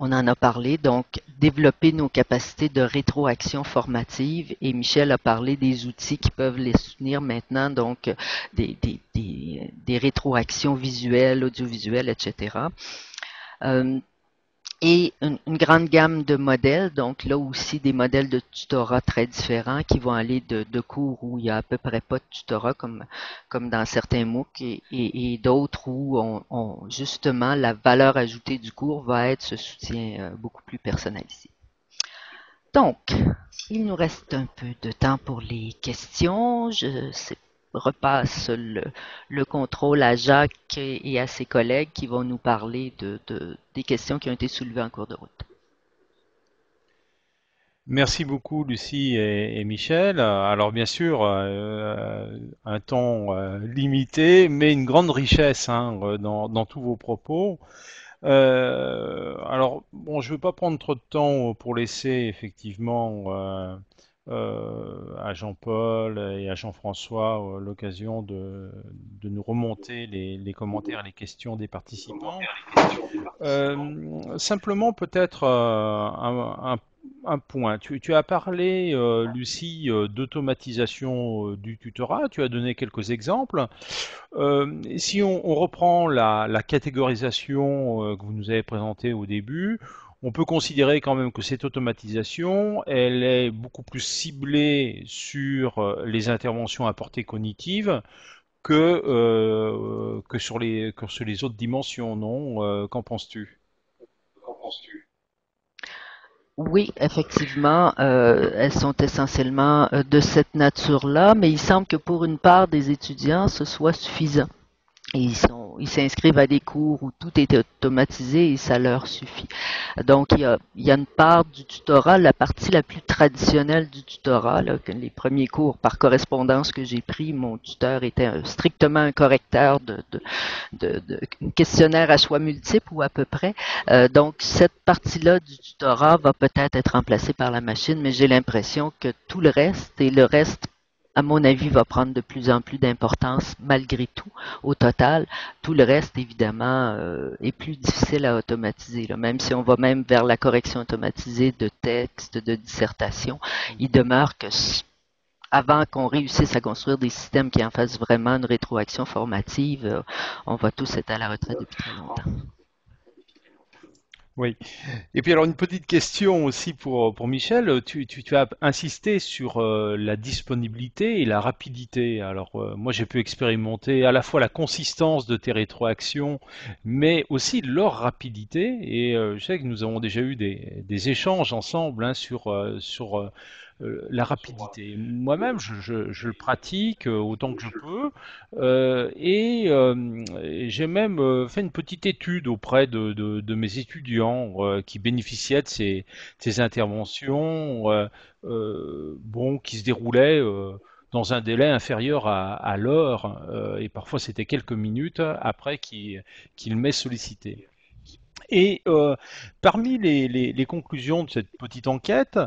On en a parlé, donc développer nos capacités de rétroaction formative et Michel a parlé des outils qui peuvent les soutenir maintenant, donc des rétroactions visuelles, audiovisuelles, etc. Et une grande gamme de modèles, donc là aussi des modèles de tutorat très différents qui vont aller de cours où il n'y a à peu près pas de tutorat comme dans certains MOOC et d'autres où justement la valeur ajoutée du cours va être ce soutien beaucoup plus personnalisé. Donc, il nous reste un peu de temps pour les questions. Je repasse le contrôle à Jacques et à ses collègues qui vont nous parler des questions qui ont été soulevées en cours de route. Merci beaucoup Lucie et Michel. Alors bien sûr, un temps limité, mais une grande richesse hein, dans tous vos propos. Alors bon, je ne veux pas prendre trop de temps pour laisser effectivement à Jean-Paul et à Jean-François l'occasion de nous remonter les commentaires et les questions des participants. Simplement peut-être un point. Tu as parlé, Lucie, d'automatisation du tutorat. Tu as donné quelques exemples. Si on reprend la catégorisation que vous nous avez présentée au début, on peut considérer quand même que cette automatisation, elle est beaucoup plus ciblée sur les interventions à portée cognitive que sur les autres dimensions, non? Qu'en penses-tu? Oui, effectivement, elles sont essentiellement de cette nature-là, mais il semble que pour une part des étudiants, ce soit suffisant. Et ils s'inscrivent à des cours où tout est automatisé et ça leur suffit. Donc, il y a une part du tutorat, la partie la plus traditionnelle du tutorat, là, que les premiers cours par correspondance que j'ai pris, mon tuteur était strictement un correcteur de questionnaire à choix multiples ou à peu près. Donc, cette partie-là du tutorat va peut-être être remplacée par la machine, mais j'ai l'impression que tout le reste, et le reste à mon avis, va prendre de plus en plus d'importance malgré tout au total. Tout le reste, évidemment, est plus difficile à automatiser. Là. Même si on va même vers la correction automatisée de textes, de dissertation, il demeure que avant qu'on réussisse à construire des systèmes qui en fassent vraiment une rétroaction formative, on va tous être à la retraite depuis très longtemps. Oui. Et puis alors une petite question aussi pour Michel. Tu as insisté sur la disponibilité et la rapidité. Alors moi j'ai pu expérimenter à la fois la consistance de tes rétroactions, mais aussi leur rapidité. Et je sais que nous avons déjà eu des échanges ensemble hein, sur la rapidité. Moi-même, je le pratique autant que je peux, et j'ai même fait une petite étude auprès de mes étudiants qui bénéficiaient de ces interventions, bon, qui se déroulaient dans un délai inférieur à l'heure, et parfois c'était quelques minutes après qu'il m'ait sollicité. Et parmi les conclusions de cette petite enquête,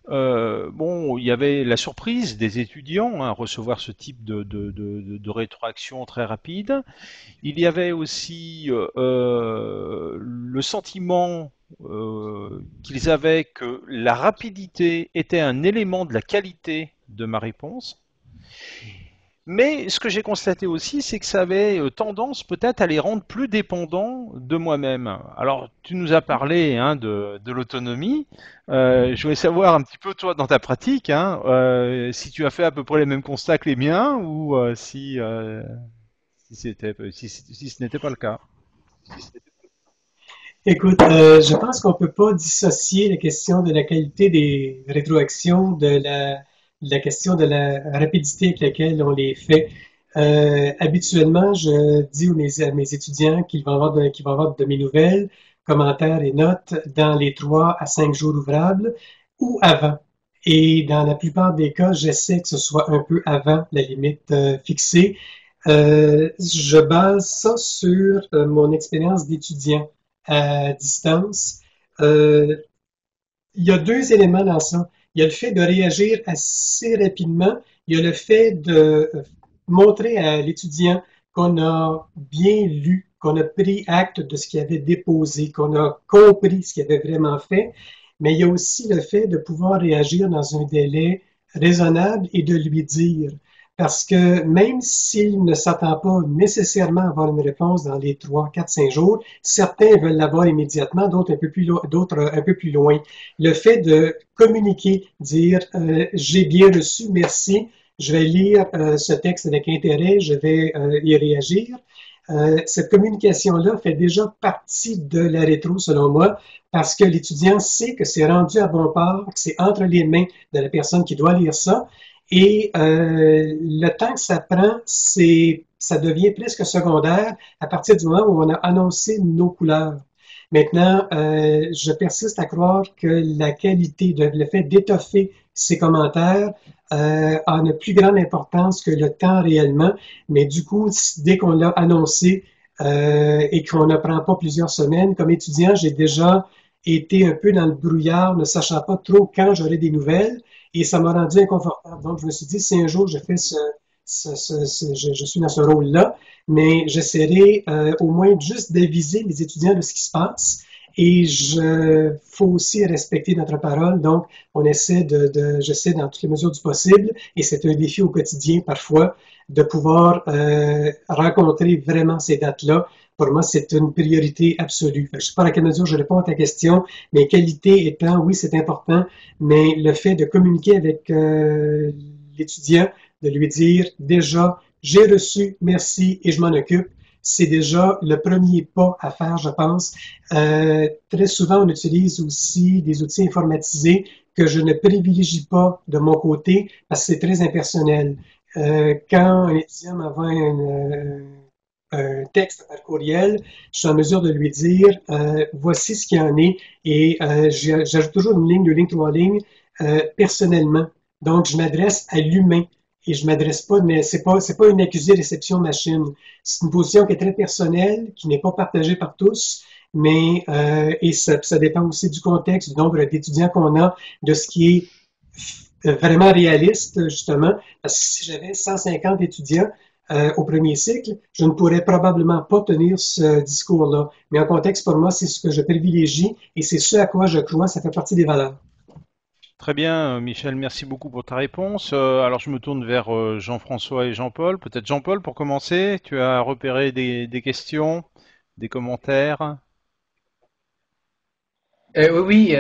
bon, il y avait la surprise des étudiants à recevoir ce type de rétroaction très rapide. Il y avait aussi le sentiment qu'ils avaient que la rapidité était un élément de la qualité de ma réponse. Mais ce que j'ai constaté aussi, c'est que ça avait tendance peut-être à les rendre plus dépendants de moi-même. Alors, tu nous as parlé hein, de l'autonomie. Je voulais savoir un petit peu, toi, dans ta pratique, hein, si tu as fait à peu près les mêmes constats que les miens ou si ce n'était pas le cas. Écoute, je pense qu'on peut pas dissocier la question de la qualité des rétroactions de la question de la rapidité avec laquelle on les fait. Habituellement, je dis à mes étudiants qu'ils vont avoir de mes nouvelles, commentaires et notes dans les 3 à 5 jours ouvrables ou avant. Et dans la plupart des cas, j'essaie que ce soit un peu avant la limite fixée. Je base ça sur mon expérience d'étudiant à distance. Euh, il y a 2 éléments dans ça. Il y a le fait de réagir assez rapidement. Il y a le fait de montrer à l'étudiant qu'on a bien lu, qu'on a pris acte de ce qu'il avait déposé, qu'on a compris ce qu'il avait vraiment fait. Mais il y a aussi le fait de pouvoir réagir dans un délai raisonnable et de lui dire. Parce que même s'il ne s'attend pas nécessairement à avoir une réponse dans les 3, 4, 5 jours, certains veulent l'avoir immédiatement, d'autres un peu plus loin. Le fait de communiquer, dire j'ai bien reçu, merci, je vais lire ce texte avec intérêt, je vais y réagir. Cette communication-là fait déjà partie de la rétro, selon moi, parce que l'étudiant sait que c'est rendu à bon port, que c'est entre les mains de la personne qui doit lire ça, et le temps que ça prend, ça devient presque secondaire à partir du moment où on a annoncé nos couleurs. Maintenant, je persiste à croire que la qualité, le fait d'étoffer ces commentaires a une plus grande importance que le temps réellement. Mais du coup, dès qu'on l'a annoncé et qu'on ne prend pas plusieurs semaines, comme étudiant, j'ai déjà été un peu dans le brouillard, ne sachant pas trop quand j'aurai des nouvelles. Et ça m'a rendu inconfortable. Donc, je me suis dit, si un jour je fais je suis dans ce rôle-là, mais j'essaierai au moins juste d'aviser les étudiants de ce qui se passe. Et faut aussi respecter notre parole. Donc, on essaie j'essaie dans toutes les mesures du possible, et c'est un défi au quotidien parfois, de pouvoir rencontrer vraiment ces dates-là. Pour moi, c'est une priorité absolue. Je ne sais pas à quelle mesure je réponds à ta question, mais qualité étant, oui, c'est important, mais le fait de communiquer avec l'étudiant, de lui dire déjà, j'ai reçu, merci et je m'en occupe, c'est déjà le premier pas à faire, je pense. Très souvent, on utilise aussi des outils informatisés que je ne privilégie pas de mon côté parce que c'est très impersonnel. Quand un étudiant m'envoie un texte par courriel, je suis en mesure de lui dire voici ce qu'il y en est, et j'ajoute toujours une ligne, 2 lignes, 3 lignes personnellement. Donc, je m'adresse à l'humain et je m'adresse pas, mais c'est pas une accusée réception machine. C'est une position qui est très personnelle, qui n'est pas partagée par tous, mais et ça dépend aussi du contexte, du nombre d'étudiants qu'on a, de ce qui est vraiment réaliste, justement, parce que si j'avais 150 étudiants au premier cycle, je ne pourrais probablement pas tenir ce discours-là. Mais en contexte, pour moi, c'est ce que je privilégie et c'est ce à quoi je crois, ça fait partie des valeurs. Très bien, Michel, merci beaucoup pour ta réponse. Alors je me tourne vers Jean-François et Jean-Paul. Peut-être Jean-Paul pour commencer, tu as repéré des questions, des commentaires. Oui,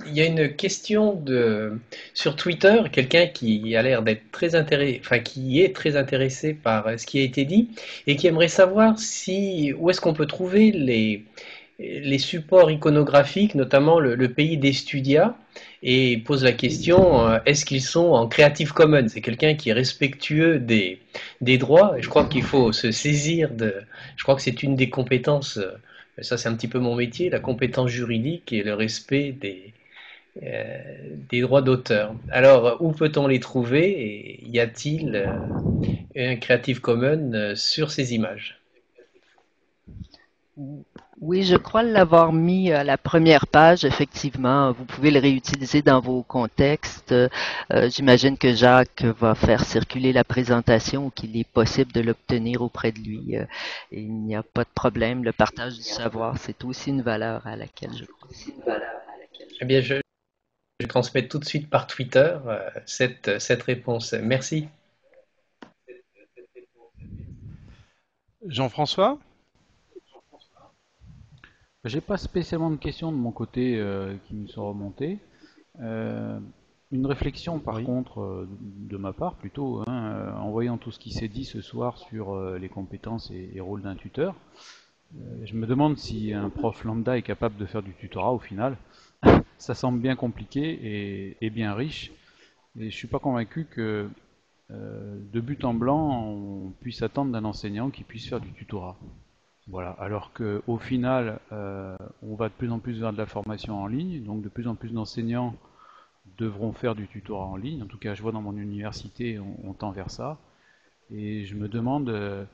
il y a une question sur Twitter, quelqu'un qui a l'air d'être très intéressé, enfin qui est très intéressé par ce qui a été dit et qui aimerait savoir où est-ce qu'on peut trouver les supports iconographiques, notamment le pays d'Estudia, et pose la question, est-ce qu'ils sont en Creative Commons? C'est quelqu'un qui est respectueux des droits, et je crois qu'il faut se saisir je crois que c'est une des compétences, ça c'est un petit peu mon métier, la compétence juridique et le respect des droits d'auteur. Alors, où peut-on les trouver et y a-t-il un Creative Commons sur ces images? Oui, je crois l'avoir mis à la première page, effectivement. Vous pouvez le réutiliser dans vos contextes. J'imagine que Jacques va faire circuler la présentation ou qu'il est possible de l'obtenir auprès de lui. Et il n'y a pas de problème. Le partage du savoir, c'est aussi une valeur à laquelle je crois. Eh bien, je transmets tout de suite par Twitter cette réponse. Merci. Jean-François? J'ai pas spécialement de questions de mon côté qui me sont remontées. Une réflexion par Oui. contre de ma part plutôt, hein, en voyant tout ce qui s'est dit ce soir sur les compétences et rôles d'un tuteur, je me demande si un prof lambda est capable de faire du tutorat au final. Ça semble bien compliqué et bien riche, et je suis pas convaincu que de but en blanc on puisse attendre d'un enseignant qui puisse faire du tutorat. Voilà, alors qu'au final, on va de plus en plus vers de la formation en ligne, donc de plus en plus d'enseignants devront faire du tutorat en ligne. En tout cas, je vois dans mon université, on tend vers ça. Et je me demande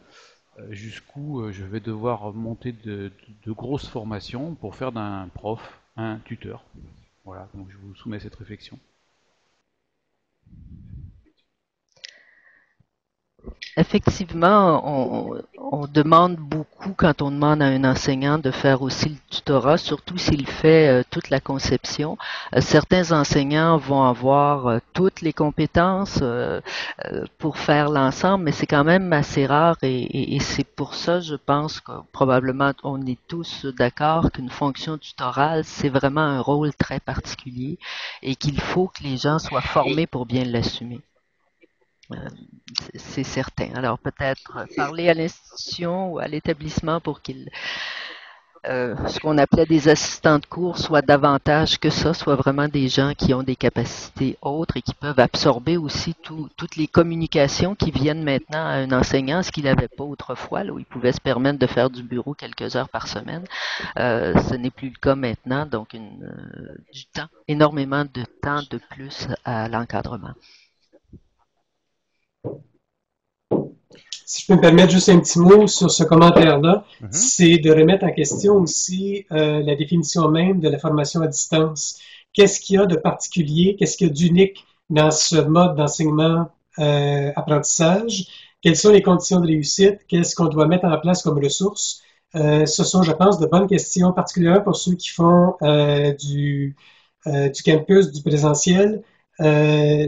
jusqu'où je vais devoir monter de grosses formations pour faire d'un prof un tuteur. Voilà, donc je vous soumets cette réflexion. Effectivement, on demande beaucoup quand on demande à un enseignant de faire aussi le tutorat, surtout s'il fait toute la conception. Certains enseignants vont avoir toutes les compétences pour faire l'ensemble, mais c'est quand même assez rare et c'est pour ça, je pense que probablement on est tous d'accord qu'une fonction tutorale, c'est vraiment un rôle très particulier et qu'il faut que les gens soient formés pour bien l'assumer. C'est certain. Alors peut-être parler à l'institution ou à l'établissement pour qu'il, ce qu'on appelait des assistants de cours, soit davantage que ça, soit vraiment des gens qui ont des capacités autres et qui peuvent absorber aussi toutes les communications qui viennent maintenant à un enseignant, ce qu'il n'avait pas autrefois, là, où il pouvait se permettre de faire du bureau quelques heures par semaine. Ce n'est plus le cas maintenant, donc du temps, énormément de temps de plus à l'encadrement. Si je peux me permettre juste un petit mot sur ce commentaire-là, c'est de remettre en question aussi la définition même de la formation à distance. Qu'est-ce qu'il y a de particulier, qu'est-ce qu'il y a d'unique dans ce mode d'enseignement apprentissage? Quelles sont les conditions de réussite? Qu'est-ce qu'on doit mettre en place comme ressources? Ce sont, je pense, de bonnes questions, particulièrement pour ceux qui font du campus, du présentiel.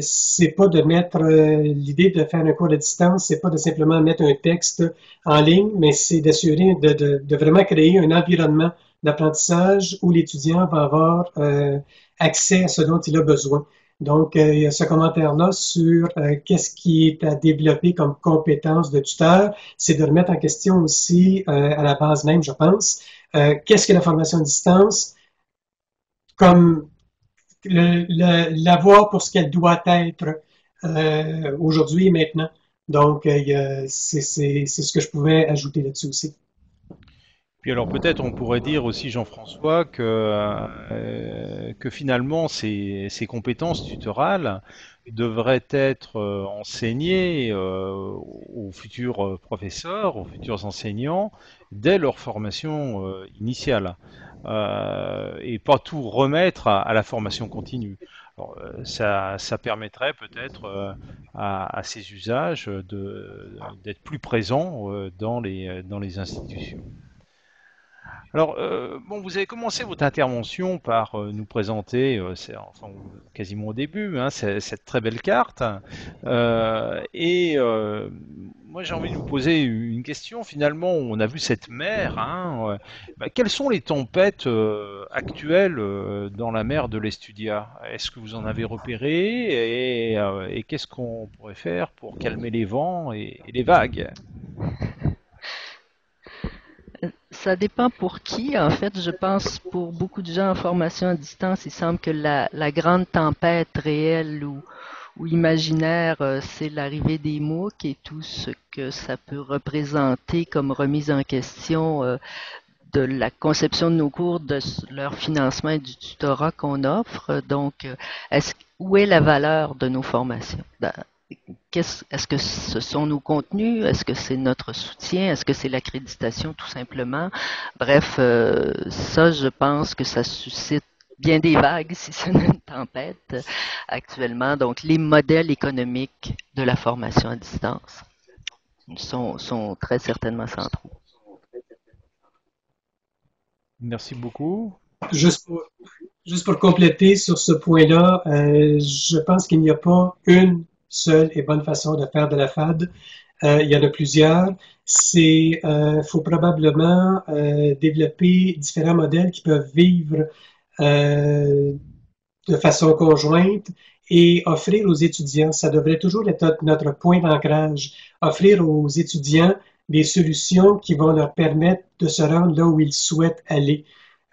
C'est pas de mettre l'idée de faire un cours à distance, c'est pas de simplement mettre un texte en ligne, mais c'est d'assurer de vraiment créer un environnement d'apprentissage où l'étudiant va avoir accès à ce dont il a besoin. Donc, il y a ce commentaire-là sur qu'est-ce qui est à développer comme compétence de tuteur, c'est de remettre en question aussi à la base même, je pense, qu'est-ce que la formation à distance comme l'avoir pour ce qu'elle doit être aujourd'hui et maintenant. Donc, c'est ce que je pouvais ajouter là-dessus aussi. Puis alors peut-être on pourrait dire aussi, Jean-François, que finalement ces compétences tutorales devraient être enseignées aux futurs professeurs, aux futurs enseignants, dès leur formation initiale. Et pas tout remettre à la formation continue. Alors, ça permettrait peut-être à ces usages d'être plus présents dans les institutions. Alors, bon, vous avez commencé votre intervention par nous présenter, enfin, quasiment au début, hein, cette très belle carte. Moi, j'ai envie de vous poser une question. Finalement, on a vu cette mer. Hein, quelles sont les tempêtes actuelles dans la mer de l'Estudia? Est-ce que vous en avez repéré? Et qu'est-ce qu'on pourrait faire pour calmer les vents et les vagues? Ça dépend pour qui. En fait, je pense pour beaucoup de gens en formation à distance, il semble que la grande tempête réelle ou imaginaire, c'est l'arrivée des MOOC et tout ce que ça peut représenter comme remise en question de la conception de nos cours, de leur financement et du tutorat qu'on offre. Donc, où est la valeur de nos formations? Est-ce que ce sont nos contenus? Est-ce que c'est notre soutien? Est-ce que c'est l'accréditation tout simplement? Bref, ça, je pense que ça suscite bien des vagues, si ce n'est une tempête actuellement. Donc, les modèles économiques de la formation à distance sont très certainement centraux. Merci beaucoup. Juste pour, juste pour compléter sur ce point-là, je pense qu'il n'y a pas une seule et bonne façon de faire de la FAD. Il y en a plusieurs. Faut probablement développer différents modèles qui peuvent vivre de façon conjointe et offrir aux étudiants, ça devrait toujours être notre point d'ancrage, offrir aux étudiants des solutions qui vont leur permettre de se rendre là où ils souhaitent aller,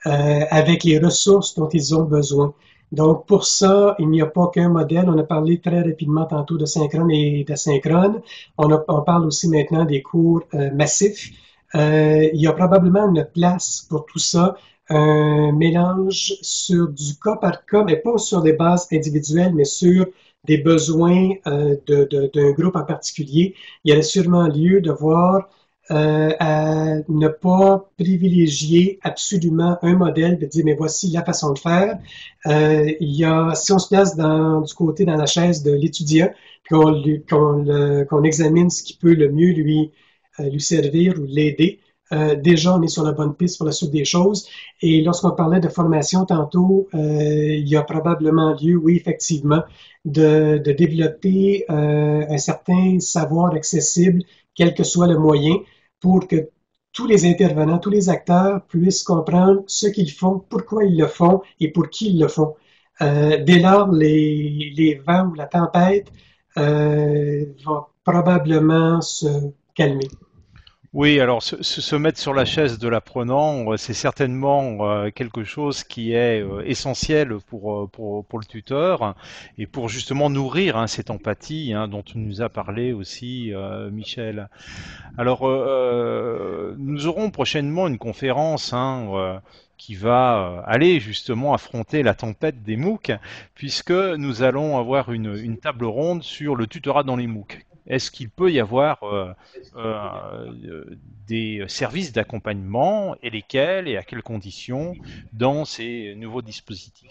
avec les ressources dont ils ont besoin. Donc, pour ça, il n'y a pas qu'un modèle. On a parlé très rapidement tantôt de synchrone et d'asynchrone. On parle aussi maintenant des cours massifs. Il y a probablement une place pour tout ça, un mélange sur du cas par cas, mais pas sur des bases individuelles, mais sur des besoins d'un groupe en particulier. Il y aurait sûrement lieu de voir à ne pas privilégier absolument un modèle, de dire mais voici la façon de faire. Si on se place du côté dans la chaise de l'étudiant, qu'on examine ce qui peut le mieux lui servir ou l'aider, déjà on est sur la bonne piste pour la suite des choses. Et lorsqu'on parlait de formation tantôt, il y a probablement lieu, oui, effectivement, de développer un certain savoir accessible, quel que soit le moyen, pour que tous les intervenants, tous les acteurs puissent comprendre ce qu'ils font, pourquoi ils le font et pour qui ils le font. Dès lors, les vents ou la tempête vont probablement se calmer. Oui, alors se mettre sur la chaise de l'apprenant, c'est certainement quelque chose qui est essentiel pour le tuteur et pour justement nourrir cette empathie dont tu nous as parlé aussi, Michel. Alors, nous aurons prochainement une conférence qui va aller justement affronter la tempête des MOOC, puisque nous allons avoir une table ronde sur le tutorat dans les MOOC. Est-ce qu'il peut y avoir des services d'accompagnement et lesquels et à quelles conditions dans ces nouveaux dispositifs?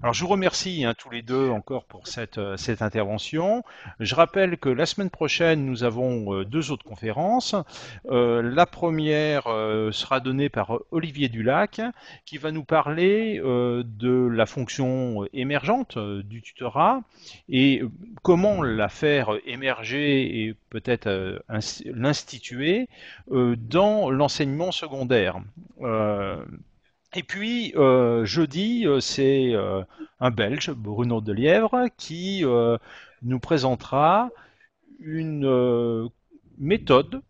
Alors je vous remercie tous les deux encore pour cette intervention. Je rappelle que la semaine prochaine, nous avons deux autres conférences. La première sera donnée par Olivier Dulac, qui va nous parler de la fonction émergente du tutorat et comment la faire émerger et peut-être l'instituer dans l'enseignement secondaire. Et puis, jeudi, c'est un Belge, Bruno Delièvre, qui nous présentera une méthode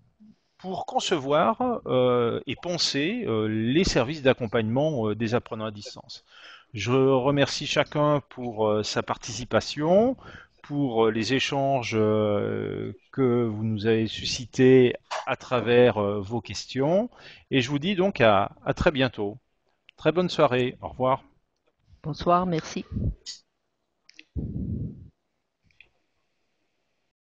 pour concevoir et penser les services d'accompagnement des apprenants à distance. Je remercie chacun pour sa participation, pour les échanges que vous nous avez suscités à travers vos questions, et je vous dis donc à très bientôt. Très bonne soirée. Au revoir. Bonsoir, merci.